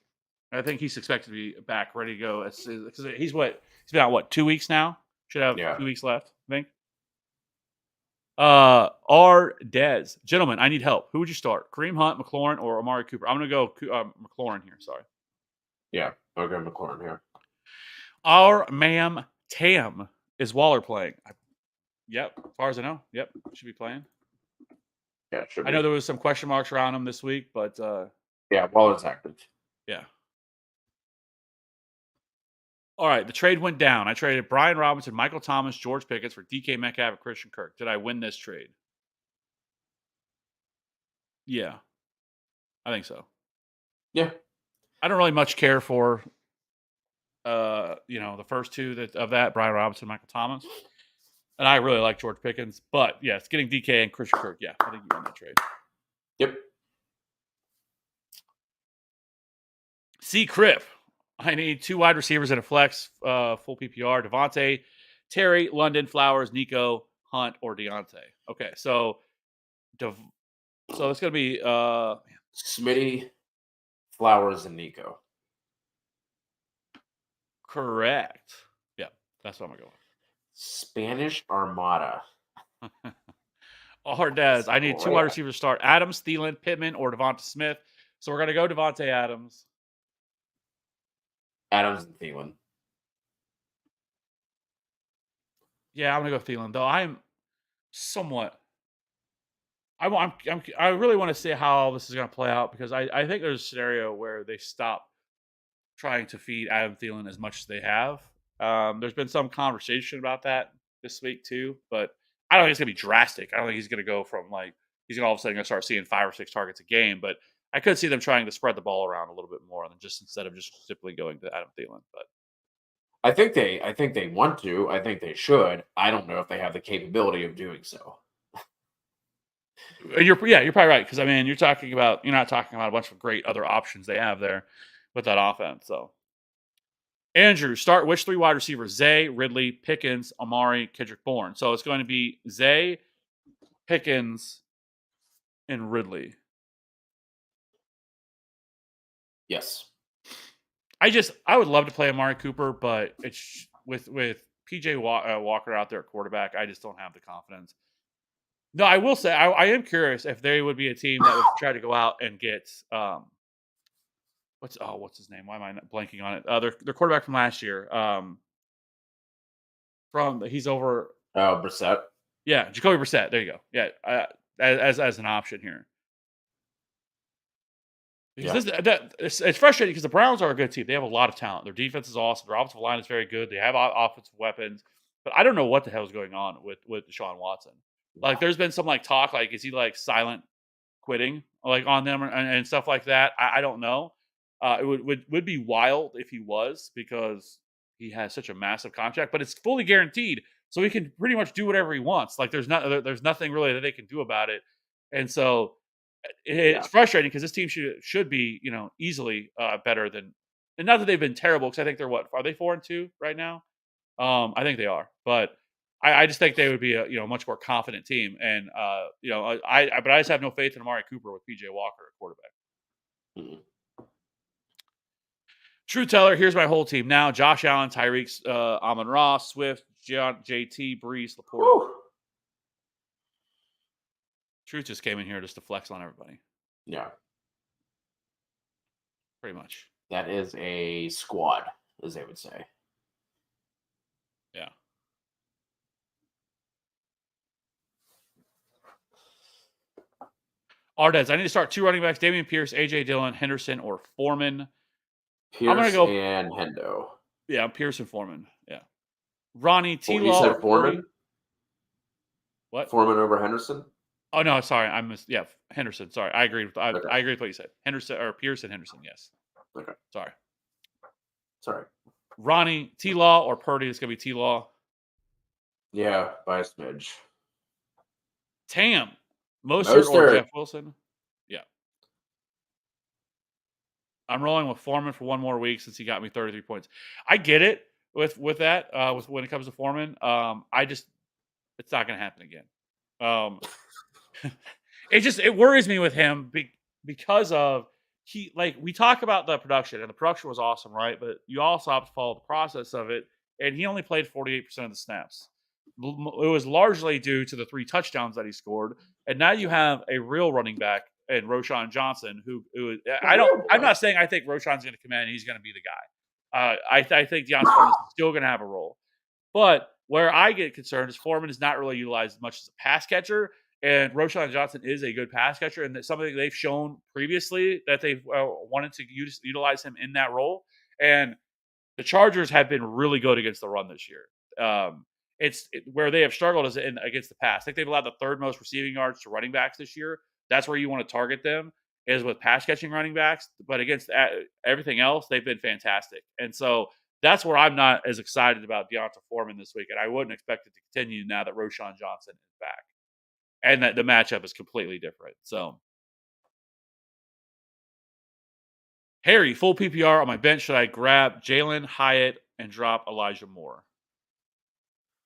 he's expected to be back, ready to go. Because he's been out 2 weeks now. Should have 2 weeks left, I think. R. Dez. Gentlemen, I need help. Who would you start? Kareem Hunt, McLaurin, or Amari Cooper? I'm going to go McLaurin here. Sorry. Yeah, I'll go McLaurin here. Our ma'am Tam. Is Waller playing? Yep. As far as I know. Yep. Should be playing. Yeah, should be. I know there was some question marks around him this week, but yeah, Waller's active. Yeah. All right, the trade went down. I traded Brian Robinson, Michael Thomas, George Pickens for DK Metcalf and Christian Kirk. Did I win this trade? Yeah. I think so. Yeah. I don't really much care for the first two of that, Brian Robinson, Michael Thomas. And I really like George Pickens. But yes, getting DK and Christian Kirk, yeah, I think you won that trade. Yep. C. Cripp. I need 2 wide receivers and a flex, full PPR. Devontae, Terry, London, Flowers, Nico, Hunt, or Deontay. Okay, so it's going to be Smitty, Flowers, and Nico. Correct. Yeah, that's what I'm going to go with. Spanish Armada. Hardez. I need 2 wide receivers to start. Adams, Thielen, Pittman, or Devonta Smith. So we're going to go Devontae Adams. Adams and Thielen. Yeah, I'm gonna go Thielen. Though I'm somewhat. I really want to see how this is gonna play out because I think there's a scenario where they stop trying to feed Adam Thielen as much as they have. There's been some conversation about that this week too, but I don't think it's gonna be drastic. I don't think he's gonna go from he's gonna all of a sudden gonna start seeing 5 or 6 targets a game, but I could see them trying to spread the ball around a little bit more than instead of just simply going to Adam Thielen. But I think they want to. I think they should. I don't know if they have the capability of doing so. And you're probably right because I mean you're not talking about a bunch of great other options they have there with that offense. So Andrew, start which three wide receivers? Zay, Ridley, Pickens, Amari, Kendrick Bourne. So it's going to be Zay, Pickens, and Ridley. Yes. I would love to play Amari Cooper, but it's with PJ Walker out there at quarterback. I just don't have the confidence. No, I will say I am curious if they would be a team that would try to go out and get what's his name? Why am I not blanking on it? Their quarterback from last year. He's over. Oh, Brissett. Yeah, Jacoby Brissett. There you go. Yeah, as an option here. Because it's frustrating because the Browns are a good team. They have a lot of talent. Their defense is awesome. Their offensive line is very good. They have offensive weapons, but I don't know what the hell is going on with Deshaun Watson. Like, there's been some talk, is he silent quitting on them and stuff like that? I don't know. It would be wild if he was because he has such a massive contract, but it's fully guaranteed, so he can pretty much do whatever he wants. There's nothing really that they can do about it, and so it's frustrating because this team should be easily better than, and not that they've been terrible because I think are they 4-2 right now? I think they are, but I just think they would be a much more confident team, and but I just have no faith in Amari Cooper with PJ Walker at quarterback. Mm-hmm. True Teller, here's my whole team now: Josh Allen, Tyreek, Amon-Ra, Swift, JT, Brees, Laporte. Truth just came in here just to flex on everybody. Yeah. Pretty much. That is a squad, as they would say. Yeah. Ardez, I need to start 2 running backs: Dameon Pierce, AJ Dillon, Henderson, or Foreman. Pierce I'm gonna go, and Hendo. Yeah, Pierce and Foreman. Yeah. Ronnie, T. You said Foreman? What? Foreman over Henderson? Oh no, sorry, I missed. Yeah, Henderson. Sorry, I agree with. I agree with what you said. Henderson or Pierce and Henderson. Yes. Okay. Sorry. Ronnie, T. Law or Purdy? It's gonna be T. Law. Yeah, by a smidge. Tam, Mostert or Jeff Wilson? Yeah. I'm rolling with Foreman for one more week since he got me 33 points. I get it with that. With when it comes to Foreman, it's not gonna happen again. It worries me with him because of we talk about the production, and the production was awesome, right? But you also have to follow the process of it, and he only played 48% of the snaps. It was largely due to the 3 touchdowns that he scored, and now you have a real running back in Roschon Johnson, who I'm not saying I think Roschon's going to come in and he's going to be the guy. I think Deion Foreman is still going to have a role, but where I get concerned is Foreman is not really utilized as much as a pass catcher. And Roschon Johnson is a good pass catcher, and that's something they've shown previously that they've wanted to utilize him in that role. And the Chargers have been really good against the run this year. Where they have struggled is against the pass. I think they've allowed the 3rd most receiving yards to running backs this year. That's where you want to target them, is with pass catching running backs. But against everything else, they've been fantastic. And so that's where I'm not as excited about D'Onta Foreman this week, and I wouldn't expect it to continue now that Roschon Johnson is back. And that the matchup is completely different. So, Harry, full PPR on my bench. Should I grab Jalen Hyatt and drop Elijah Moore?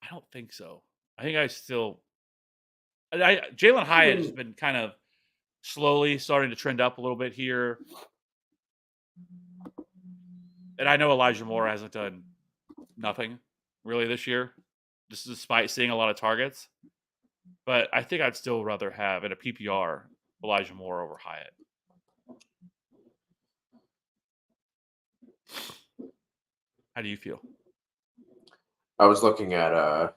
I don't think so. I think Jalen Hyatt has been kind of slowly starting to trend up a little bit here. And I know Elijah Moore hasn't done nothing really this year, just despite seeing a lot of targets. But I think I'd still rather have, in a PPR, Elijah Moore over Hyatt. How do you feel? I was looking to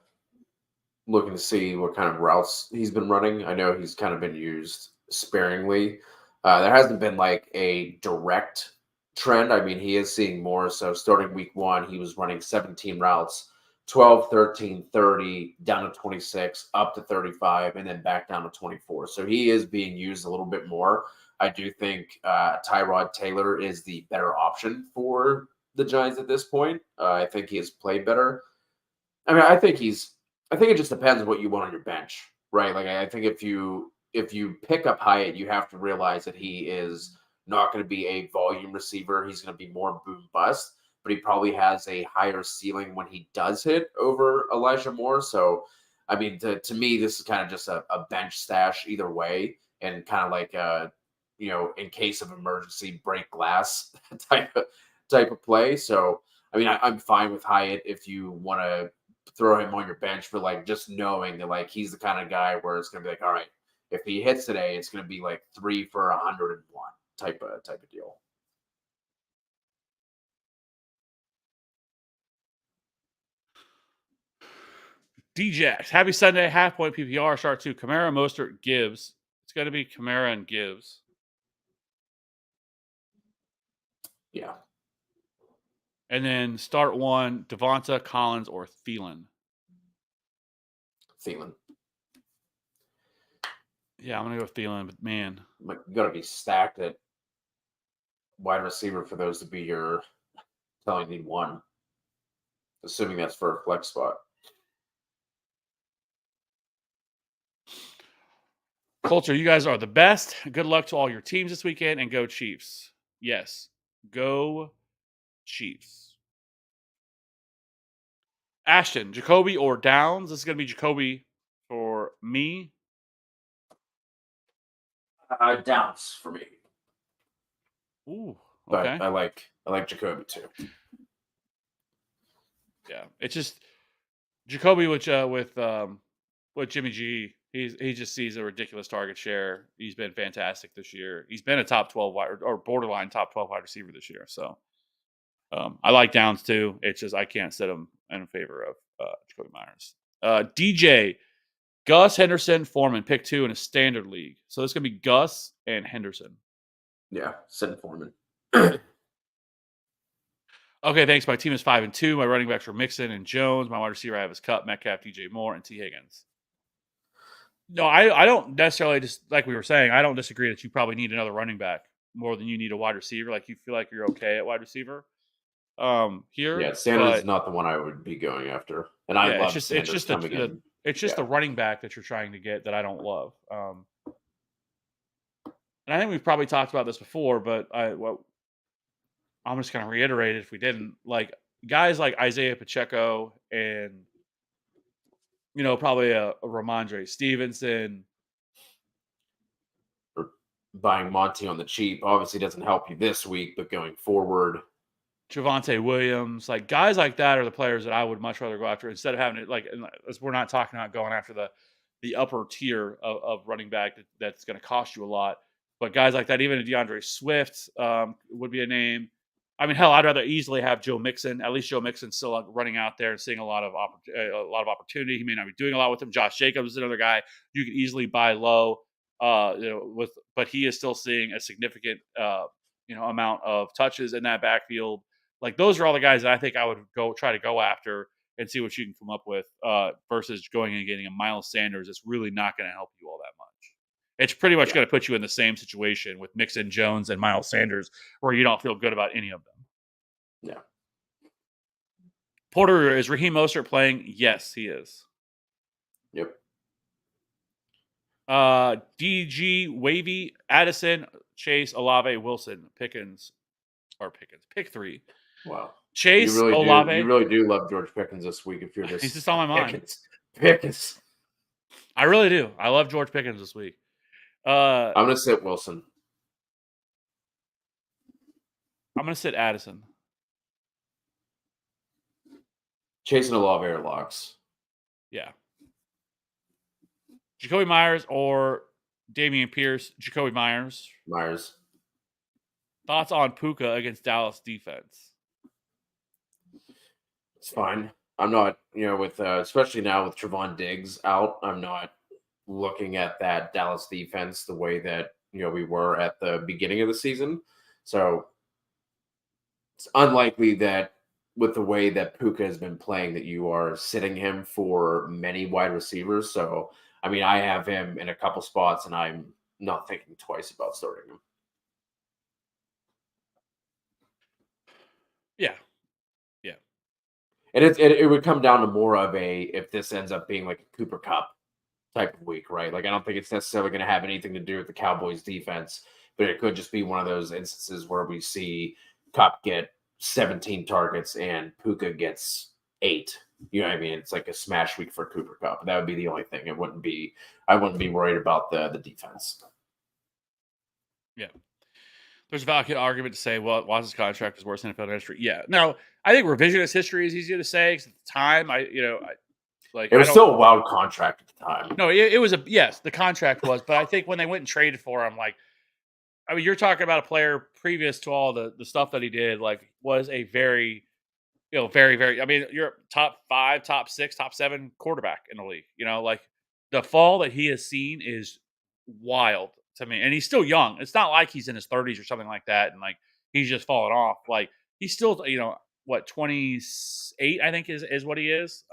see what kind of routes he's been running. I know he's kind of been used sparingly. There hasn't been a direct trend. I mean, he is seeing more. So starting week 1, he was running 17 routes. 12, 13, 30, down to 26, up to 35, and then back down to 24. So he is being used a little bit more. I do think Tyrod Taylor is the better option for the Giants at this point. I think he has played better. I mean, I think it just depends on what you want on your bench, right? I think if you if you pick up Hyatt, you have to realize that he is not going to be a volume receiver. He's going to be more boom bust, but he probably has a higher ceiling when he does hit over Elijah Moore. So, I mean, to me, this is kind of just a bench stash either way, and kind of like in case of emergency, break glass type of play. So, I mean, I'm fine with Hyatt if you want to throw him on your bench for like just knowing that like he's the kind of guy where it's gonna be like, all right, if he hits today, it's gonna be like 3 for 101 type of deal. Djax, happy Sunday, half point PPR, start 2, Kamara, Mostert, Gibbs. It's going to be Kamara and Gibbs. Yeah. And then start 1, Devonta, Collins, or Thielen. Thielen. Yeah, I'm going to go with Thielen, but man. You got to be stacked at wide receiver for those to be your telling need one, assuming that's for a flex spot. Culture, you guys are the best. Good luck to all your teams this weekend, and go Chiefs. Yes, go Chiefs. Ashton, Jacoby or Downs? This is going to be Jacoby for me. Downs for me. Ooh, okay. But I like Jacoby too. Yeah, it's just Jacoby with Jimmy G. He just sees a ridiculous target share. He's been fantastic this year. He's been a top 12 wide or borderline top 12 wide receiver this year. So I like Downs too. It's just I can't set him in favor of Jacoby Myers. DJ, Gus, Henderson, Foreman, pick 2 in a standard league. So it's gonna be Gus and Henderson. Yeah, send Foreman. Okay, thanks. My team is 5-2. My running backs are Mixon and Jones. My wide receiver I have is Cup, Metcalf, DJ Moore, and T. Higgins. No, I don't necessarily just like we were saying. I don't disagree that you probably need another running back more than you need a wide receiver. Like you feel like you're okay at wide receiver. Here, Yeah, Sanders is but not the one I would be going after, and I yeah, love Sanders coming in. It's just the running back that you're trying to get that I don't love. And I think we've probably talked about this before, but I'm just going to reiterate it if we didn't. Like guys like Isaiah Pacheco and probably a Ramondre Stevenson. Or buying Monty on the cheap obviously doesn't help you this week, but going forward, Javonte Williams, like guys like that are the players that I would much rather go after instead of having it like. We're not talking about going after the upper tier of running back that's going to cost you a lot, but guys like that, even a DeAndre Swift would be a name. I mean, hell, I'd rather easily have Joe Mixon. At least Joe Mixon's still running out there and seeing a lot of opportunity. He may not be doing a lot with him. Josh Jacobs is another guy you could easily buy low, but he is still seeing a significant amount of touches in that backfield. Like those are all the guys that I think I would try to go after and see what you can come up with versus going and getting a Miles Sanders. It's really not going to help you all that much. It's pretty much going to put you in the same situation with Mixon, Jones, and Miles Sanders, where you don't feel good about any of them. Yeah. Porter, is Raheem Mostert playing? Yes, he is. Yep. DG, Wavy, Addison, Chase, Olave, Wilson, Pickens. Pick 3. Wow. Chase, Olave. You really do love George Pickens this week if you're just he's just on my mind. Pickens. I really do. I love George Pickens this week. I'm going to sit Wilson. I'm going to sit Addison. Chase and Olave are locks. Yeah. Jacoby Myers or Damian Pierce. Jacoby Myers. Thoughts on Puka against Dallas defense? It's fine. I'm not, with especially now with Trevon Diggs out, I'm not looking at that Dallas defense the way that we were at the beginning of the season. So it's unlikely that with the way that Puka has been playing that you are sitting him for many wide receivers. So I mean, I have him in a couple spots and I'm not thinking twice about starting him. Yeah. And it would come down to more of if this ends up being like a Cooper Kupp type of week, right? Like I don't think it's necessarily going to have anything to do with the Cowboys defense, but it could just be one of those instances where we see Cup get 17 targets and Puka gets 8. You know what I mean? It's like a smash week for Cooper Cup. That would be the only thing. I wouldn't be worried about the defense. Yeah. There's a valid argument to say, well, Watson's contract is worse than NFL history. Yeah. Now, I think revisionist history is easier to say because at the time, It was still a wild contract at the time. No, it was yes, the contract was, but I think when they went and traded for him, like, I mean, you're talking about a player previous to all the stuff that he did, like, was a very, very, very. I mean, you're top 5, top 6, top 7 quarterback in the league. Like the fall that he has seen is wild to me, and he's still young. It's not like he's in his 30s or something like that, and like he's just fallen off. Like he's still, what 28, I think is what he is.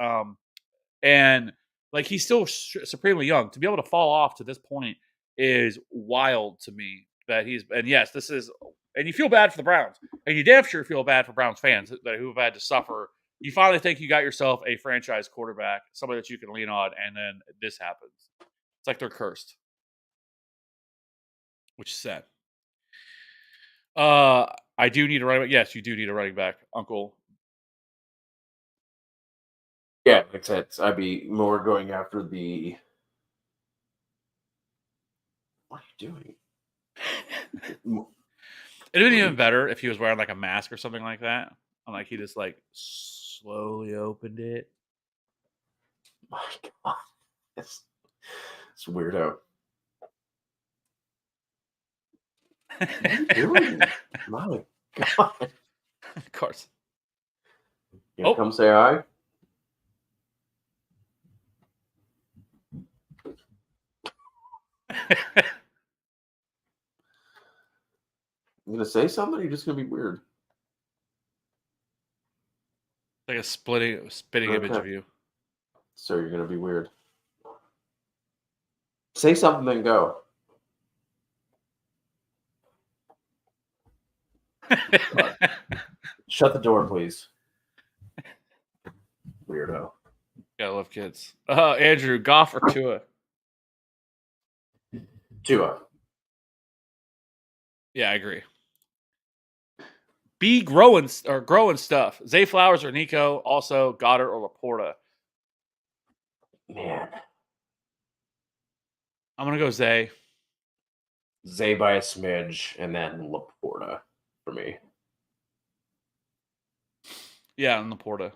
And like he's still supremely young. To be able to fall off to this point is wild to me. That and yes, this is, and you feel bad for the Browns, and you damn sure feel bad for Browns fans who have had to suffer. You finally think you got yourself a franchise quarterback, somebody that you can lean on, and then this happens. It's like they're cursed, which is sad. I do need a running back. Yes, you do need a running back, Uncle. Yeah, makes sense. I'd be more going after the. What are you doing? It'd been even better if he was wearing like a mask or something like that. And like he just like slowly opened it. My God, it's weirdo. What are you doing? My God. Of course. You gonna come say hi? You gonna say something or are you just gonna be weird? Like a spitting image of you. So you're gonna be weird. Say something, then go. Shut the door, please. Weirdo. Gotta love kids. Andrew, Goff or Tua? Tua. Yeah, I agree. B growing stuff. Zay Flowers or Nico. Also Goddard or Laporta. Man, I'm gonna go Zay. Zay by a smidge, and then Laporta for me. Yeah, and Laporta.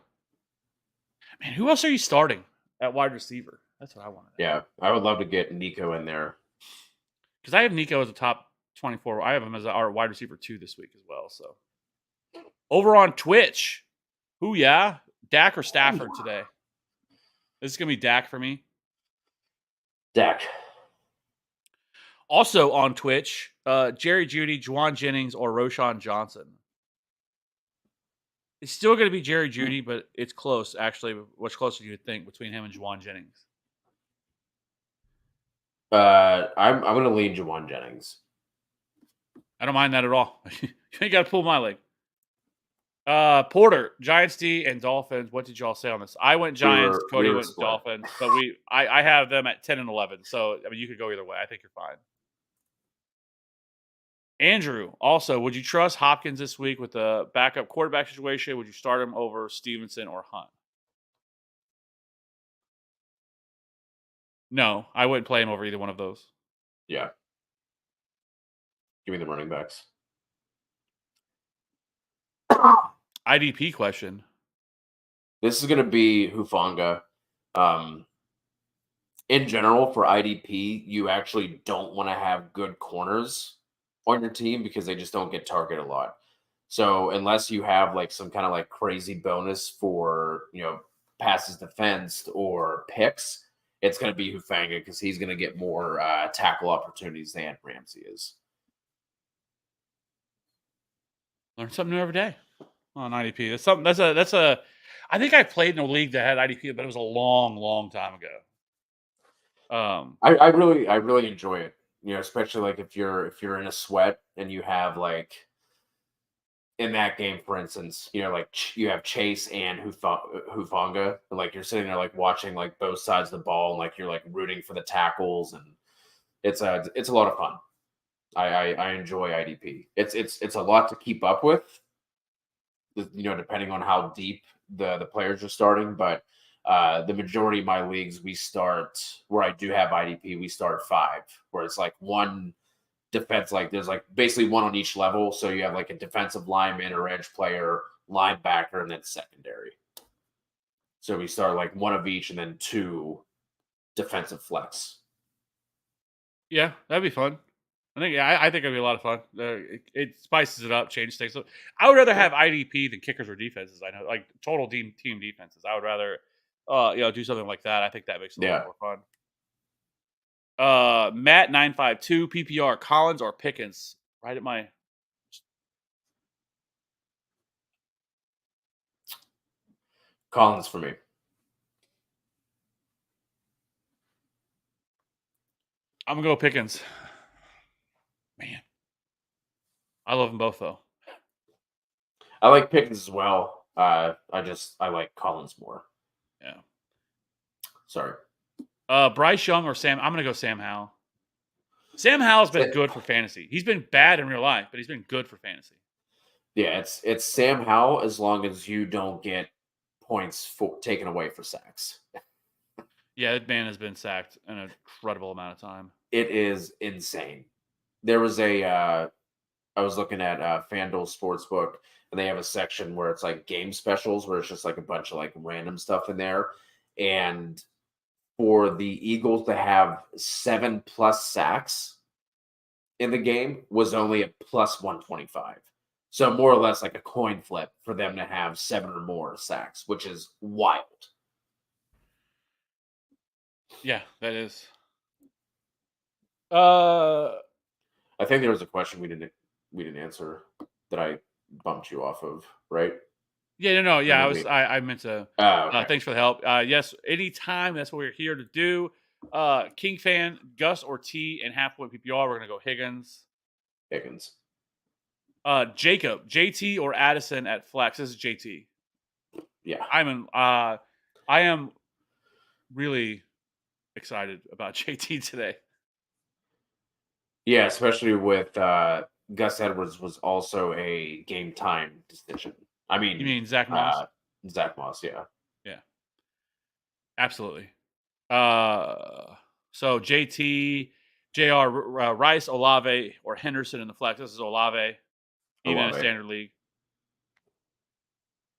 Man, who else are you starting at wide receiver? That's what I want to know. Yeah, I would love to get Nico in there. Because I have Nico as a top 24. I have him as our wide receiver 2 this week as well. So over on Twitch, who Dak or Stafford today? This is gonna be Dak for me. Dak. Also on Twitch, Jerry Jeudy, Juwan Jennings, or Roschon Johnson. It's still going to be Jerry Jeudy, but it's close, actually. Much closer than you would think between him and Juwan Jennings. I'm going to lean Juwan Jennings. I don't mind that at all. You ain't got to pull my leg. Porter, Giants D and Dolphins. What did y'all say on this? I went Giants. Cody went Dolphins. But I have them at 10 and 11. So I mean, you could go either way. I think you're fine. Andrew, also, would you trust Hopkins this week with the backup quarterback situation? Would you start him over Stevenson or Hunt? No, I wouldn't play him over either one of those. Yeah. Give me the running backs. IDP question. This is going to be Hufanga. In general, for IDP, you actually don't want to have good corners on your team because they just don't get targeted a lot. So unless you have like some kind of like crazy bonus for, passes defensed or picks, it's going to be Hufanga because he's going to get more tackle opportunities than Ramsey is. Learn something new every day on IDP. That's something. That's a. I think I played in a league that had IDP, but it was a long, long time ago. I really enjoy it. Especially like if you're in a sweat and you have like in that game, for instance, like you have Chase and Hufanga, and like you're sitting there like watching like both sides of the ball, and like you're like rooting for the tackles, and it's a lot of fun. I enjoy IDP. It's a lot to keep up with, depending on how deep the players are starting. But the majority of my leagues, we start where I do have IDP. We start 5, where it's like one defense, like there's like basically one on each level. So you have like a defensive lineman or edge player, linebacker, and then secondary. So we start like one of each, and then 2 defensive flex. Yeah, that'd be fun. I think it'd be a lot of fun. It spices it up, changes things. So I would rather have IDP than kickers or defenses. I know, like total team defenses. I would rather, do something like that. I think that makes it a little Yeah. more fun. Matt 952 PPR Collins or Pickens. Right at my. Collins for me. I'm gonna go Pickens. Man, I love them both though. I like Pickens as well. I like Collins more. Yeah. Sorry. Bryce Young or Sam. I'm gonna go Sam Howell. Sam Howell's been good for fantasy. He's been bad in real life, but he's been good for fantasy. Yeah, it's Sam Howell as long as you don't get points taken away for sacks. Yeah, that man has been sacked an incredible amount of time. It is insane. There was I was looking at FanDuel Sportsbook, and they have a section where it's like game specials, where it's just like a bunch of like random stuff in there. And for the Eagles to have 7+ sacks in the game was only a plus 125. So more or less like a coin flip for them to have 7 or more sacks, which is wild. Yeah, that is. I think there was a question we didn't answer that I bumped you off of, right? Yeah, no, yeah. I meant to. Oh, okay. Thanks for the help. Yes, anytime. That's what we're here to do. King fan, Gus or T and half point PPR. We're gonna go Higgins. Jacob, JT or Addison at flex. This is JT. Yeah, I am really excited about JT today. Yeah, especially with Gus Edwards was also a game time decision. I mean, You mean Zach Moss? Zach Moss, yeah. Yeah, absolutely. So JT, JR, Rice, Olave, or Henderson in the flex. This is Olave, even in a standard league.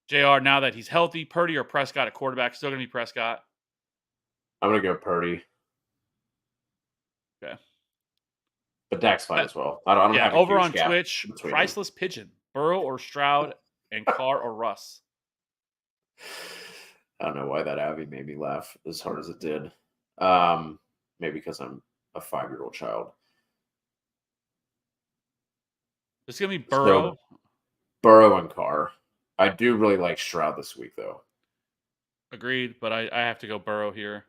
JR, now that he's healthy, Purdy or Prescott at quarterback, still going to be Prescott. I'm going to go Purdy. Okay. But Dak's fine as well. I don't have a over huge on gap Twitch, Priceless Pigeon, Burrow or Stroud, and Carr or Russ. I don't know why that Abby made me laugh as hard as it did. Maybe because I'm a 5-year-old child. It's going to be Burrow. So, Burrow and Carr. I do really like Stroud this week, though. Agreed, but I have to go Burrow here.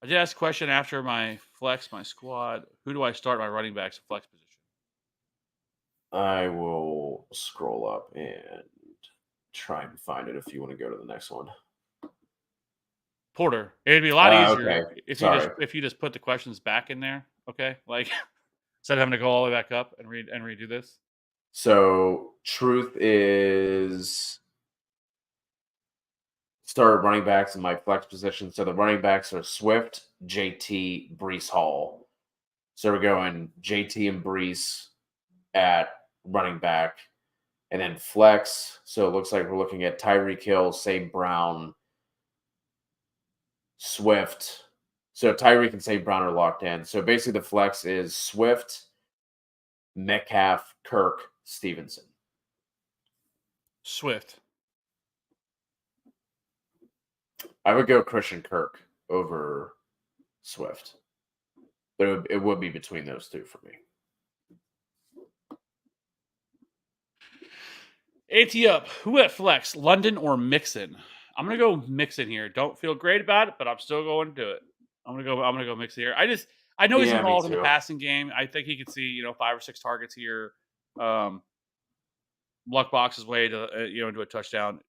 I did ask a question after my flex, my squad. Who do I start my running backs at flex position? I will scroll up and try and find it if you want to go to the next one. Porter. It'd be a lot easier okay. if you just put the questions back in there. Okay, like instead of having to go all the way back up and redo this. So truth is, start running backs in my flex position. So the running backs are Swift, JT, Breece Hall. So we're going JT and Breece at running back, and then flex. So it looks like we're looking at Tyreek Hill, St. Brown, Swift. So Tyreek and St. Brown are locked in. So basically the flex is Swift, Metcalf, Kirk, Stevenson. Swift. I would go Christian Kirk over Swift. But it would be between those two for me. AT up. Who at flex? London or Mixon? I'm gonna go Mixon here. Don't feel great about it, but I'm still going to do it. I'm gonna go Mixon here. I know he's involved in the passing game. I think he could see 5 or 6 targets here. luck box's way to into a touchdown.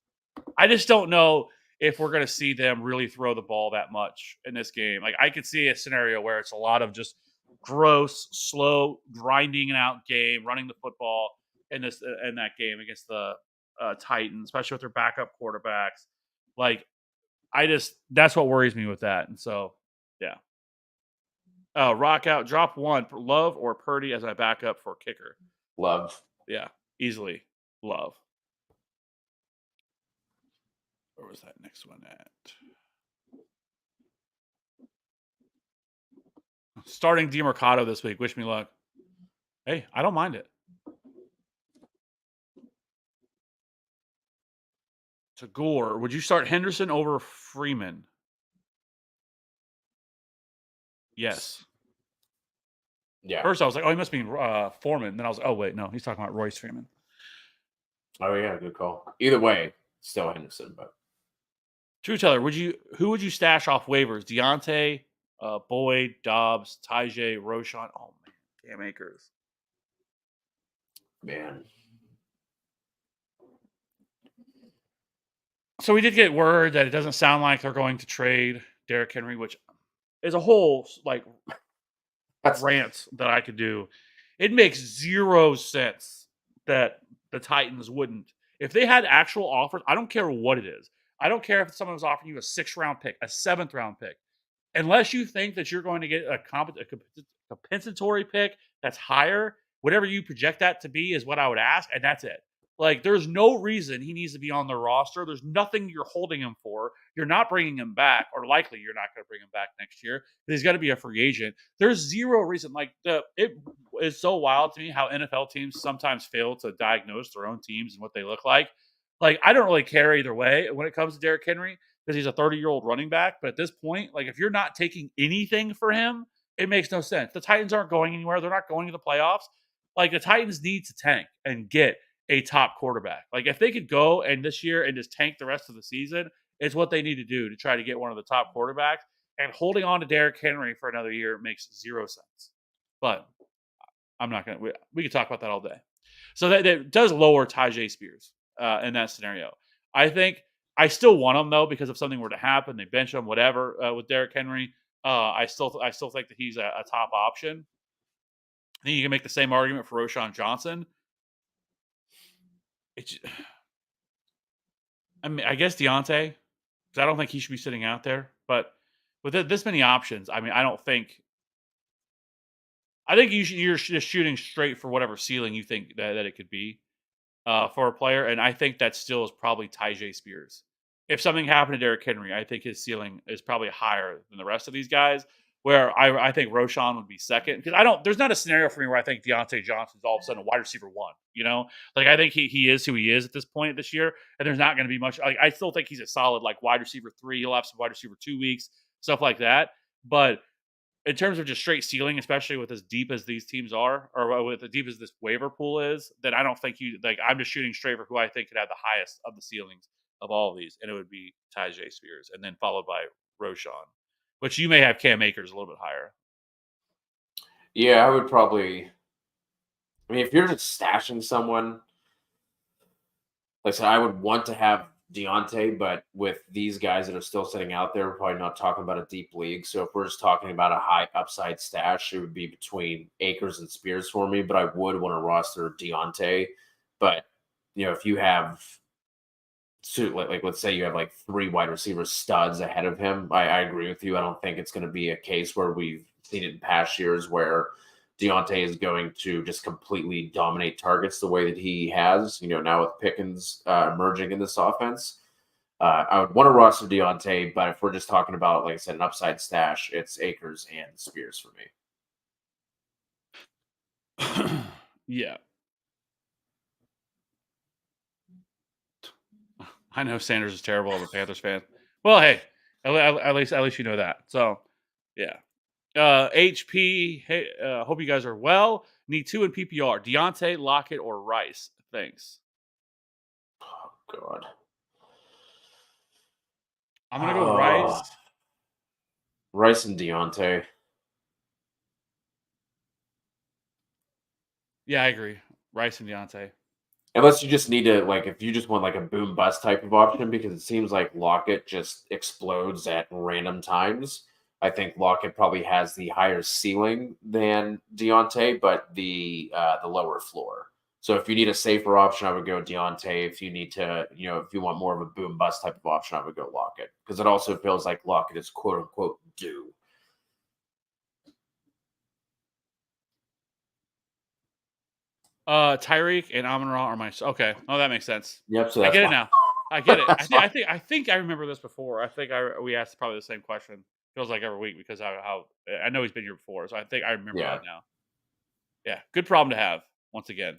I just don't know if we're going to see them really throw the ball that much in this game. Like I could see a scenario where it's a lot of just gross, slow, grinding it out game, running the football in that game against the Titans, especially with their backup quarterbacks. Like I just that's what worries me with that. And so yeah. Rock out, drop one, Love or Purdy as my backup for kicker. Love. Yeah, easily Love. Where was that next one at? Starting DeMercado this week. Wish me luck. Hey, I don't mind it. To Gore, would you start Henderson over Freeman? Yes. Yeah. First, I was like, oh, he must mean Foreman. Then I was like, oh, wait, no, he's talking about Royce Freeman. Oh, yeah, good call. Either way, still Henderson, but. True Teller, who would you stash off waivers? Deontay, Boyd, Dobbs, Tyjae, Roschon. Oh man, Cam Akers. Man. So we did get word that it doesn't sound like they're going to trade Derrick Henry, which is a whole like rant that I could do. It makes zero sense that the Titans wouldn't. If they had actual offers, I don't care what it is. I don't care if someone was offering you a 6th-round pick, a 7th-round pick. Unless you think that you're going to get a compensatory pick that's higher, whatever you project that to be is what I would ask, and that's it. Like, there's no reason he needs to be on the roster. There's nothing you're holding him for. You're not bringing him back, or likely you're not going to bring him back next year. He's got to be a free agent. There's zero reason. Like, it is so wild to me how NFL teams sometimes fail to diagnose their own teams and what they look like. Like, I don't really care either way when it comes to Derrick Henry because he's a 30-year-old running back. But at this point, like, if you're not taking anything for him, it makes no sense. The Titans aren't going anywhere. They're not going to the playoffs. Like, the Titans need to tank and get a top quarterback. Like, if they could go and this year and just tank the rest of the season, it's what they need to do to try to get one of the top quarterbacks. And holding on to Derrick Henry for another year makes zero sense. But I'm not going to, we could talk about that all day. So that does lower Tyjae Spears in that scenario. I think I still want him though, because if something were to happen, they bench him, whatever, with Derrick Henry. I still think that he's a top option. I think you can make the same argument for Roschon Johnson. I mean, I guess Deontay, because I don't think he should be sitting out there. But with this many options, I mean, I think you're just shooting straight for whatever ceiling you think that it could be for a player, and I think that still is probably Tyjae Spears. If something happened to Derrick Henry, I think his ceiling is probably higher than the rest of these guys. Where I think Roschon would be second, because there's not a scenario for me where I think Deontay Johnson's all of a sudden a wide receiver 1. Like I think he is who he is at this point this year, and there's not going to be much. Like, I still think he's a solid like wide receiver 3. He'll have some wide receiver 2 weeks, stuff like that. But in terms of just straight ceiling, especially with as deep as these teams are, or with as deep as this waiver pool is, then I don't think I'm just shooting straight for who I think could have the highest of the ceilings of all of these, and it would be Tyjae Spears, and then followed by Roschon, which you may have Cam Akers a little bit higher. Yeah, I would probably. I mean, if you're just stashing someone, like I said, I would want to have Deontay, but with these guys that are still sitting out there, we're probably not talking about a deep league. So if we're just talking about a high upside stash, it would be between Akers and Spears for me. But I would want to roster Deontay. But if you have, like let's say you have like 3 wide receiver studs ahead of him, I agree with you. I don't think it's going to be a case where we've seen it in past years where Deontay is going to just completely dominate targets the way that he has, now with Pickens emerging in this offense. I would want to roster Deontay, but if we're just talking about, like I said, an upside stash, it's Akers and Spears for me. Yeah. I know Sanders is terrible. I'm a Panthers fan. Well, hey, at least you know that. So, yeah. HP, hey, hope you guys are well. Need 2 in PPR. Deontay, Lockett, or Rice? Thanks. Oh, God. I'm going to go Rice. Rice and Deontay. Yeah, I agree. Rice and Deontay. Unless you just need to, like, if you just want like a boom bust type of option, because it seems like Lockett just explodes at random times. I think Lockett probably has the higher ceiling than Deontay, but the lower floor. So if you need a safer option, I would go Deontay. If you need to, if you want more of a boom bust type of option, I would go Lockett, because it also feels like Lockett is quote unquote due. Tyreek and Amon Ra are my okay. Oh, that makes sense. Yep. So I that's get it fine. now. I get it. I That's think fine. I think I think I remember this before. I think we asked probably the same question. Feels like every week because how I know he's been here before, so I think I remember Yeah. that now. Yeah, good problem to have. Once again,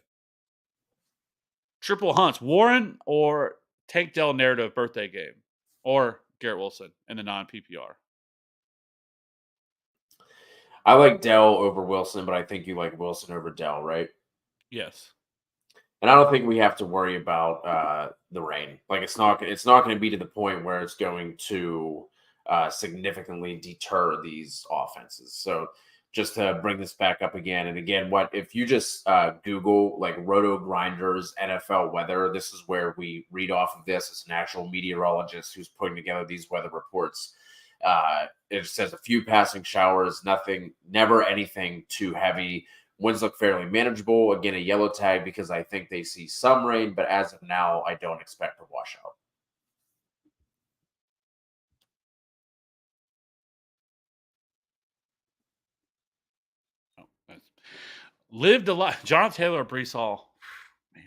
triple hunts: Warren or Tank Dell narrative birthday game, or Garrett Wilson in the non PPR. I like Dell over Wilson, but I think you like Wilson over Dell, right? Yes. And I don't think we have to worry about the rain. Like it's not going to be to the point where it's going to significantly deter these offenses. So just to bring this back up again and again, what if you just Google like Roto Grinders NFL weather? This is where we read off of this as an actual meteorologist who's putting together these weather reports. It says a few passing showers, nothing, never anything too heavy. Winds look fairly manageable. Again, a yellow tag because I think they see some rain, but as of now, I don't expect a washout. Oh, lived a lot. John Taylor or Brees Hall. Man,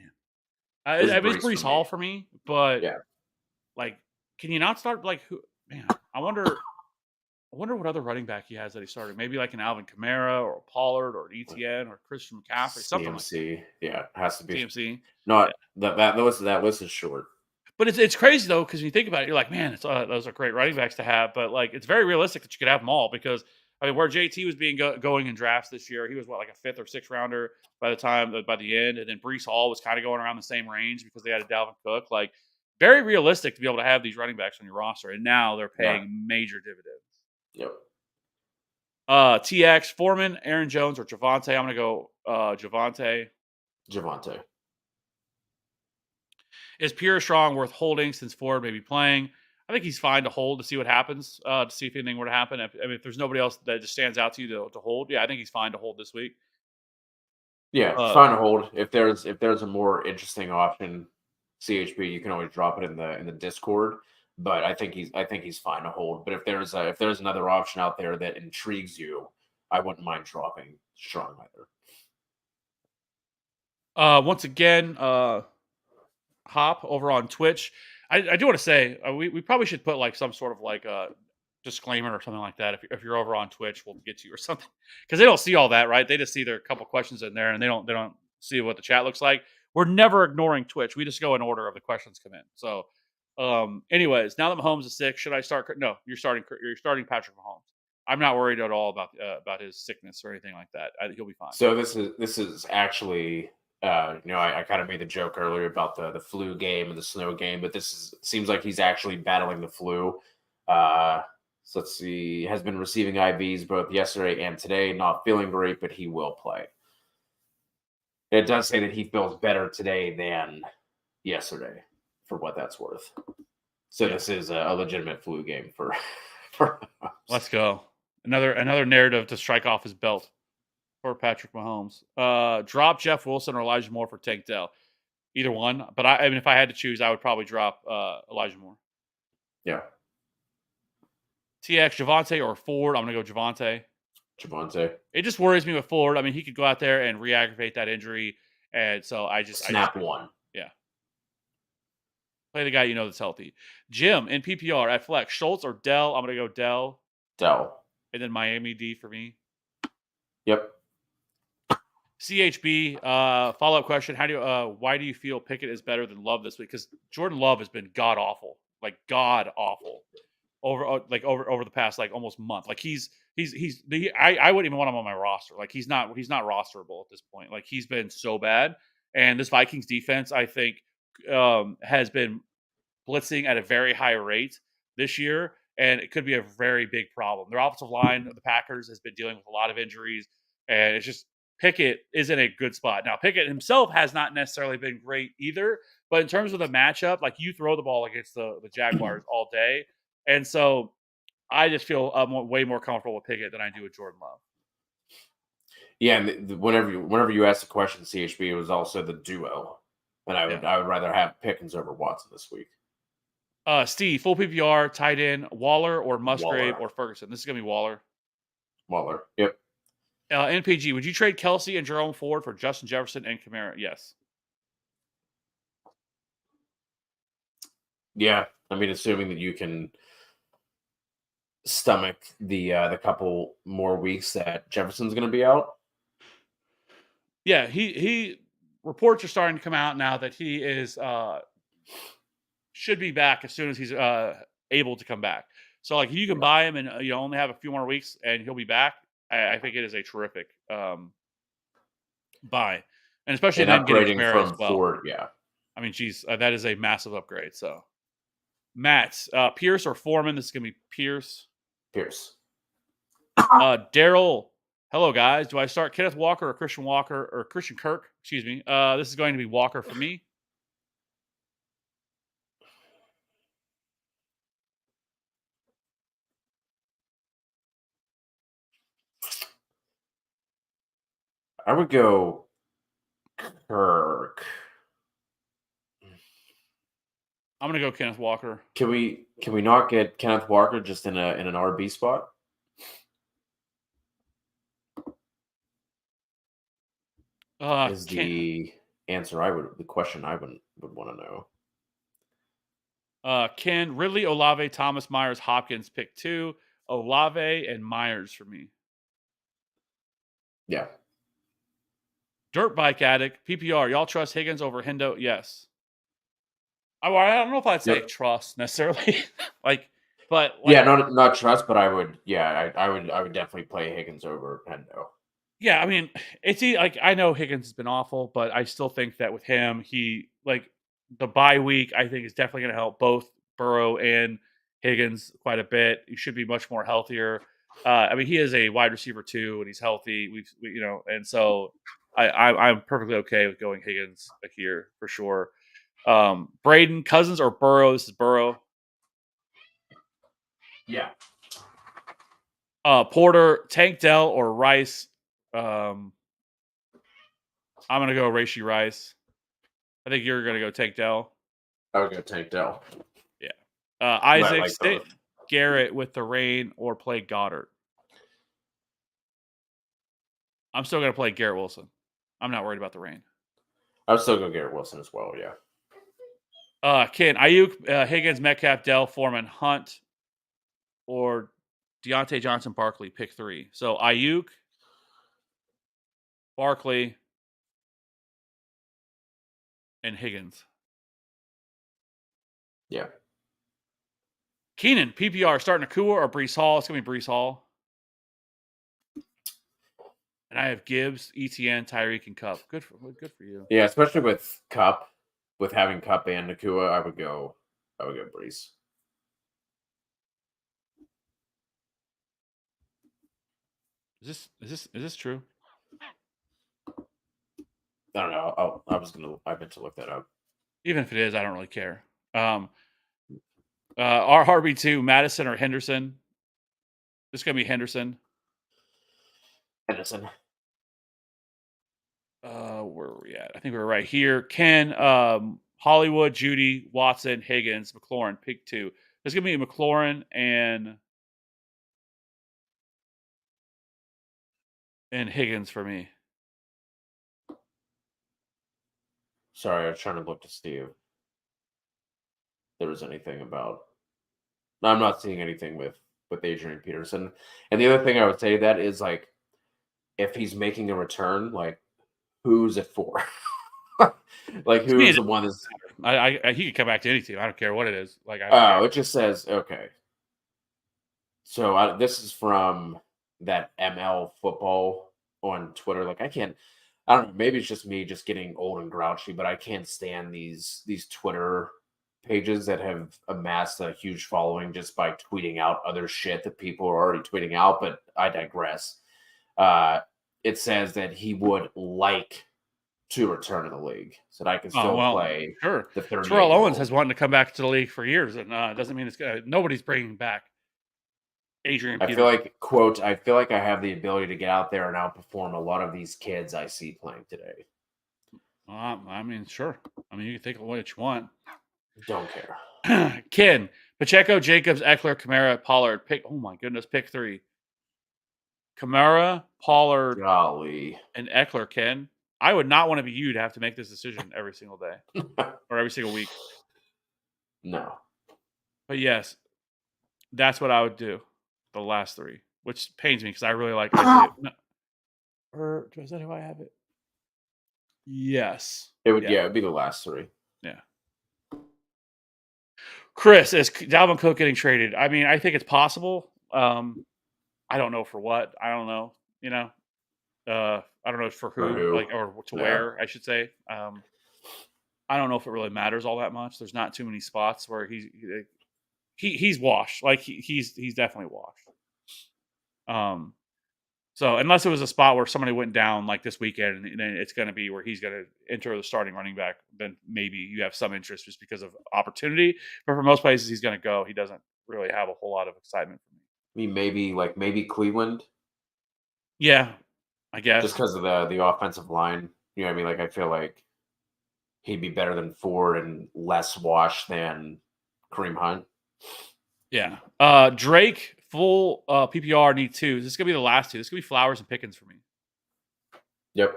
This is I mean, it's Brees for Brees Hall me. for me, but Yeah. like, can you not start like who? Man, I wonder. I wonder what other running back he has that he started. Maybe like an Alvin Kamara or a Pollard or an ETN or Christian McCaffrey, something like that. CMC. Yeah, has to be. CMC. Yeah. Not that list is short. But it's crazy though because when you think about it, you're like, man, those are great running backs to have. But like, it's very realistic that you could have them all because I mean, where JT was being going in drafts this year, he was what like a fifth or sixth rounder by the end, and then Brees Hall was kind of going around the same range because they had a Dalvin Cook. Like, very realistic to be able to have these running backs on your roster, and now they're Yeah. paying major dividends. Yep. TX, Foreman, Aaron Jones, or Javante. I'm gonna go Javante. Javante. Is Pierre Strong worth holding since Ford may be playing? I think he's fine to hold to see what happens, to see if anything were to happen. If there's nobody else that just stands out to you to hold, yeah, I think he's fine to hold this week. Yeah, Uh, fine to hold. If there's a more interesting option, CHP, you can always drop it in the Discord. But I think he's fine to hold. But if there's another option out there that intrigues you, I wouldn't mind dropping Strong either. once again, Hop over on Twitch. I do want to say we probably should put like some sort of like disclaimer or something like that. If you're over on Twitch, we'll get to you or something because they don't see all that, right? They just see there are a couple questions in there and they don't see what the chat looks like. We're never ignoring Twitch. We just go in order of the questions come in. So, anyways, now that Mahomes is sick, should I start? No, you're starting Patrick Mahomes. I'm not worried at all about his sickness or anything like that. He'll be fine. So this is actually I kind of made the joke earlier about the flu game and the snow game, but seems like he's actually battling the flu. So let's see, has been receiving IVs both yesterday and today, not feeling great, but he will play. It does say that he feels better today than yesterday, for what that's worth. So Yeah. this is a legitimate flu game for for Let's go. Another narrative to strike off his belt for Patrick Mahomes. Drop Jeff Wilson or Elijah Moore for Tank Dell. Either one. But I mean, if I had to choose, I would probably drop Elijah Moore. Yeah, TX, Javante or Ford. I'm going to go Javante. Javante. It just worries me with Ford. I mean, he could go out there and re-aggravate that injury. And so I just Snap one. yeah. Play the guy you know that's healthy. Jim in PPR at flex. Schultz or Dell. I'm going to go Dell. Dell. And then Miami D for me. Yep. CHB, follow-up question. Why do you feel Pickett is better than Love this week? Because Jordan Love has been god awful. Like god awful. Over the past like almost month. Like I wouldn't even want him on my roster. Like he's not rosterable at this point. Like he's been so bad. And this Vikings defense, I think, has been blitzing at a very high rate this year, and it could be a very big problem. Their offensive line, the Packers, has been dealing with a lot of injuries, and it's just Pickett is in a good spot. Now, Pickett himself has not necessarily been great either, but in terms of the matchup, like you throw the ball against the Jaguars all day. And so I just feel way more comfortable with Pickett than I do with Jordan Love. Yeah, and whenever you asked the question, CHB, it was also the duo, and I would rather have Pickens over Watson this week. Steve, full PPR, tight end, Waller or Musgrave Waller. or Ferguson. This is gonna be Waller. Waller. Yep. NPG, would you trade Kelsey and Jerome Ford for Justin Jefferson and Kamara? Yes. Yeah, I mean, assuming that you can stomach the couple more weeks that Jefferson's going to be out. Yeah, he reports are starting to come out now that he is should be back as soon as he's able to come back. So like you can buy him and only have a few more weeks and he'll be back. I think it is a terrific buy, and especially And then getting upgrading Kamara from as well. Ford, yeah. I mean, geez, that is a massive upgrade. So, Matt, Pierce or Foreman? This is gonna be Pierce. Pierce. Daryl, hello guys. Do I start Kenneth Walker or Christian Kirk? Excuse me. This is going to be Walker for me. I would go Kirk. I'm gonna go Kenneth Walker. Can we not get Kenneth Walker just in an RB spot? Is the answer the question I would want to know. Ken Ridley, Olave, Thomas, Myers, Hopkins, pick 2. Olave and Myers for me. Yeah. Dirt Bike Addict, PPR. Y'all trust Higgins over Hendo? Yes. I don't know if I'd say trust necessarily, yeah, not trust, but I would. Yeah, I would definitely play Higgins over Hendo. Yeah, I mean, I know Higgins has been awful, but I still think that with him, the bye week, I think is definitely going to help both Burrow and Higgins quite a bit. He should be much more healthier. I mean, he is a wide receiver too, and he's healthy. And so I'm perfectly okay with going Higgins here for sure. Braden, Cousins, or Burrow? This is Burrow. Yeah. Porter, Tank Dell, or Rice? I'm gonna go Rashee Rice. I think you're gonna go Tank Dell. I would go Tank Dell. Yeah. Isaac, stay Garrett with the rain or play Goddard. I'm still gonna play Garrett Wilson. I'm not worried about the rain. I would still go Garrett Wilson as well. Yeah. Ken, Ayuk, Higgins, Metcalf, Dell, Foreman, Hunt, or Deontay Johnson, Barkley, pick 3. So Ayuk, Barkley, and Higgins. Yeah. Keenan, PPR, starting Nakua or Breece Hall? It's going to be Breece Hall. And I have Gibbs, ETN, Tyreek, and Kupp. Good for you. Yeah, especially with Kupp, with having Kupp and Nakua, I would go Breece. Is this true? I don't know. I meant to look that up. Even if it is, I don't really care. RB2, Madison or Henderson? This is gonna be Henderson. Henderson. Where are we at? I think we're right here. Ken, Hollywood, Judy, Watson, Higgins, McLaurin, pick 2. There's gonna be McLaurin and Higgins for me. Sorry, I was trying to look to see if there was anything about. No, I'm not seeing anything with Adrian Peterson. And the other thing I would say that is like, if he's making a return, like, who's it for? Like, who's the one that's? He could come back to any team. I don't care what it is. Like, it just says okay. So this is from that ML football on Twitter. Like, I don't know. Maybe it's just me just getting old and grouchy, but I can't stand these Twitter pages that have amassed a huge following just by tweeting out other shit that people are already tweeting out. But I digress. it says that he would like to return to the league so that I can Oh, still well, play sure. the Terrell Owens 38-year-old. has wanted to come back to the league for years, and doesn't mean it's gonna. Nobody's bringing back Adrian I feel Peterson. like, quote, I feel like I have the ability to get out there and outperform a lot of these kids I see playing today. I mean, sure. I mean, you can think of what you want. Don't care. Ken, Pacheco, Jacobs, Eckler, Kamara, Pollard. Pick. Oh my goodness, pick 3. Kamara, Pollard, Golly. and Eckler. Ken, I would not want to be you to have to make this decision every single day or every single week. No. But yes, that's what I would do. The last 3, which pains me because I really like Isaiah. No, or is that who I have it? Yes. It would, Yeah. yeah, it'd be the last 3. Yeah. Chris, is Dalvin Cook getting traded? I mean, I think it's possible. I don't know for what. I don't know. You know, I don't know for For who, who? like, or to Yeah. where, I should say. I don't know if it really matters all that much. There's not too many spots where he's washed. Like he's definitely washed. So unless it was a spot where somebody went down like this weekend, and then it's going to be where he's going to enter the starting running back, then maybe you have some interest just because of opportunity. But for most places he's going to go, he doesn't really have a whole lot of excitement for me. I mean, maybe Cleveland, Yeah, I just guess. because of the offensive line. You know what I mean? Like, I feel like he'd be better than Ford and less washed than Kareem Hunt. Yeah. Drake, full PPR, need 2. This is going to be the last 2. This is going to be Flowers and Pickens for me. Yep.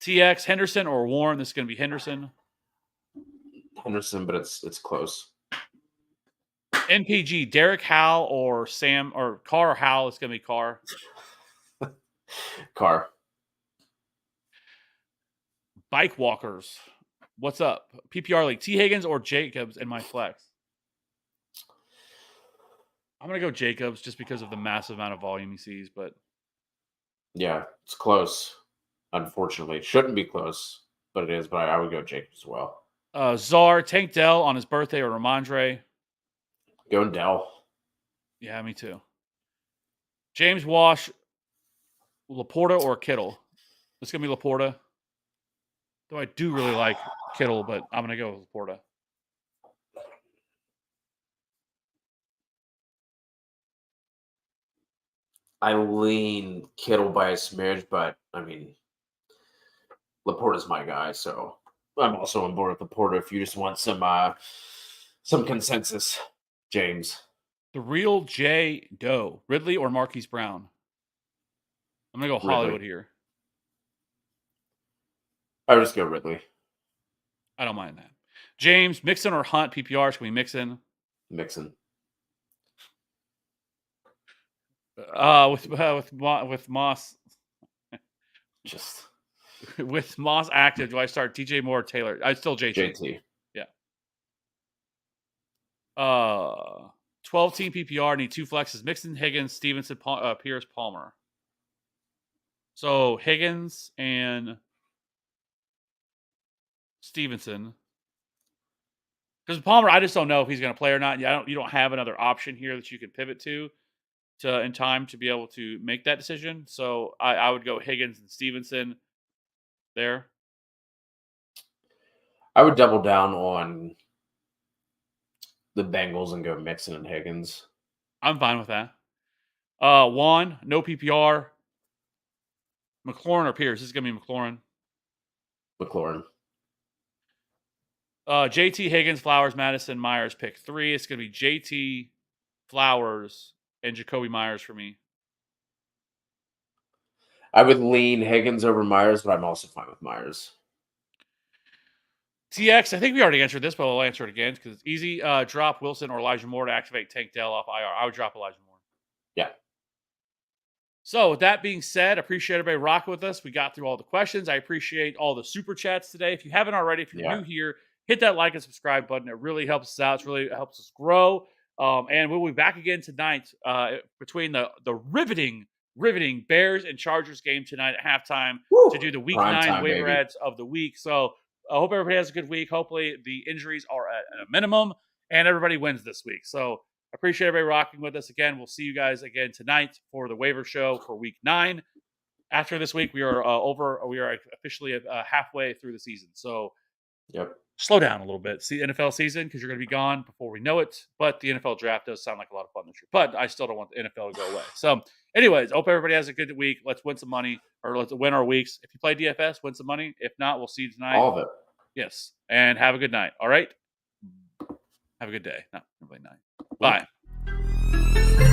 TX, Henderson or Warren. This is going to be Henderson. Henderson, but it's close. NPG, Derek Howell or Sam or Carr or Howell. It's going to be Carr. Carr. Bike Walkers. What's up? PPR League. T. Higgins or Jacobs in my flex. I'm going to go Jacobs just because of the massive amount of volume he sees. But yeah, it's close. Unfortunately, it shouldn't be close, but it is. But I would go Jacobs as well. Czar, Tank Dell on his birthday or Ramondre. Going Dell. Yeah, me too. James Wash, Laporta or Kittle. It's going to be Laporta. Though I do really like Kittle, but I'm going to go with Laporta. I lean Kittle by a smidge, but I mean, Laporta's my guy, so I'm also on board with Laporta. If you just want some consensus, James. The real J. Doe, Ridley or Marquise Brown. I'm going to go Hollywood Ridley. here. I would just go Ridley. I don't mind that. James, Mixon or Hunt PPR? Can we Mixon? Mixon. With Moss, Just with Moss active, do I start DJ Moore or Taylor? I still JT. JT. Yeah. 12 team PPR need 2 flexes: Mixon, Higgins, Stevenson, Pierce, Palmer. So Higgins and Stevenson. Because Palmer, I just don't know if he's going to play or not. You don't have another option here that you can pivot to in time to be able to make that decision. So I would go Higgins and Stevenson there. I would double down on the Bengals and go Mixon and Higgins. I'm fine with that. Juan, no PPR. McLaurin or Pierce? This is going to be McLaurin. McLaurin. JT, Higgins, Flowers, Madison, Myers, pick 3. It's going to be JT, Flowers, and Jacoby Myers for me. I would lean Higgins over Myers, but I'm also fine with Myers. TX, I think we already answered this, but I'll answer it again because it's easy. Drop Wilson or Elijah Moore to activate Tank Dell off IR. I would drop Elijah Moore. Yeah. So with that being said, appreciate everybody rocking with us. We got through all the questions. I appreciate all the super chats today. If you haven't already, if you're new here, hit that like and subscribe button. It really helps us out. It really helps us grow. And we'll be back again tonight between the riveting Bears and Chargers game tonight at halftime to do the Week 9 waiver ads of the week. So I hope everybody has a good week. Hopefully the injuries are at a minimum and everybody wins this week. So I appreciate everybody rocking with us again. We'll see you guys again tonight for the waiver show for Week 9. after this week, we are we are officially halfway through the season. So Yep. slow down a little bit. See NFL season because you're going to be gone before we know it. But the NFL draft does sound like a lot of fun this year. But I still don't want the NFL to go away. So, anyways, hope everybody has a good week. Let's win some money or let's win our weeks. If you play DFS, win some money. If not, we'll see you tonight. All of it. Yes. And have a good night. All right. Have a good day. Not really night. Bye.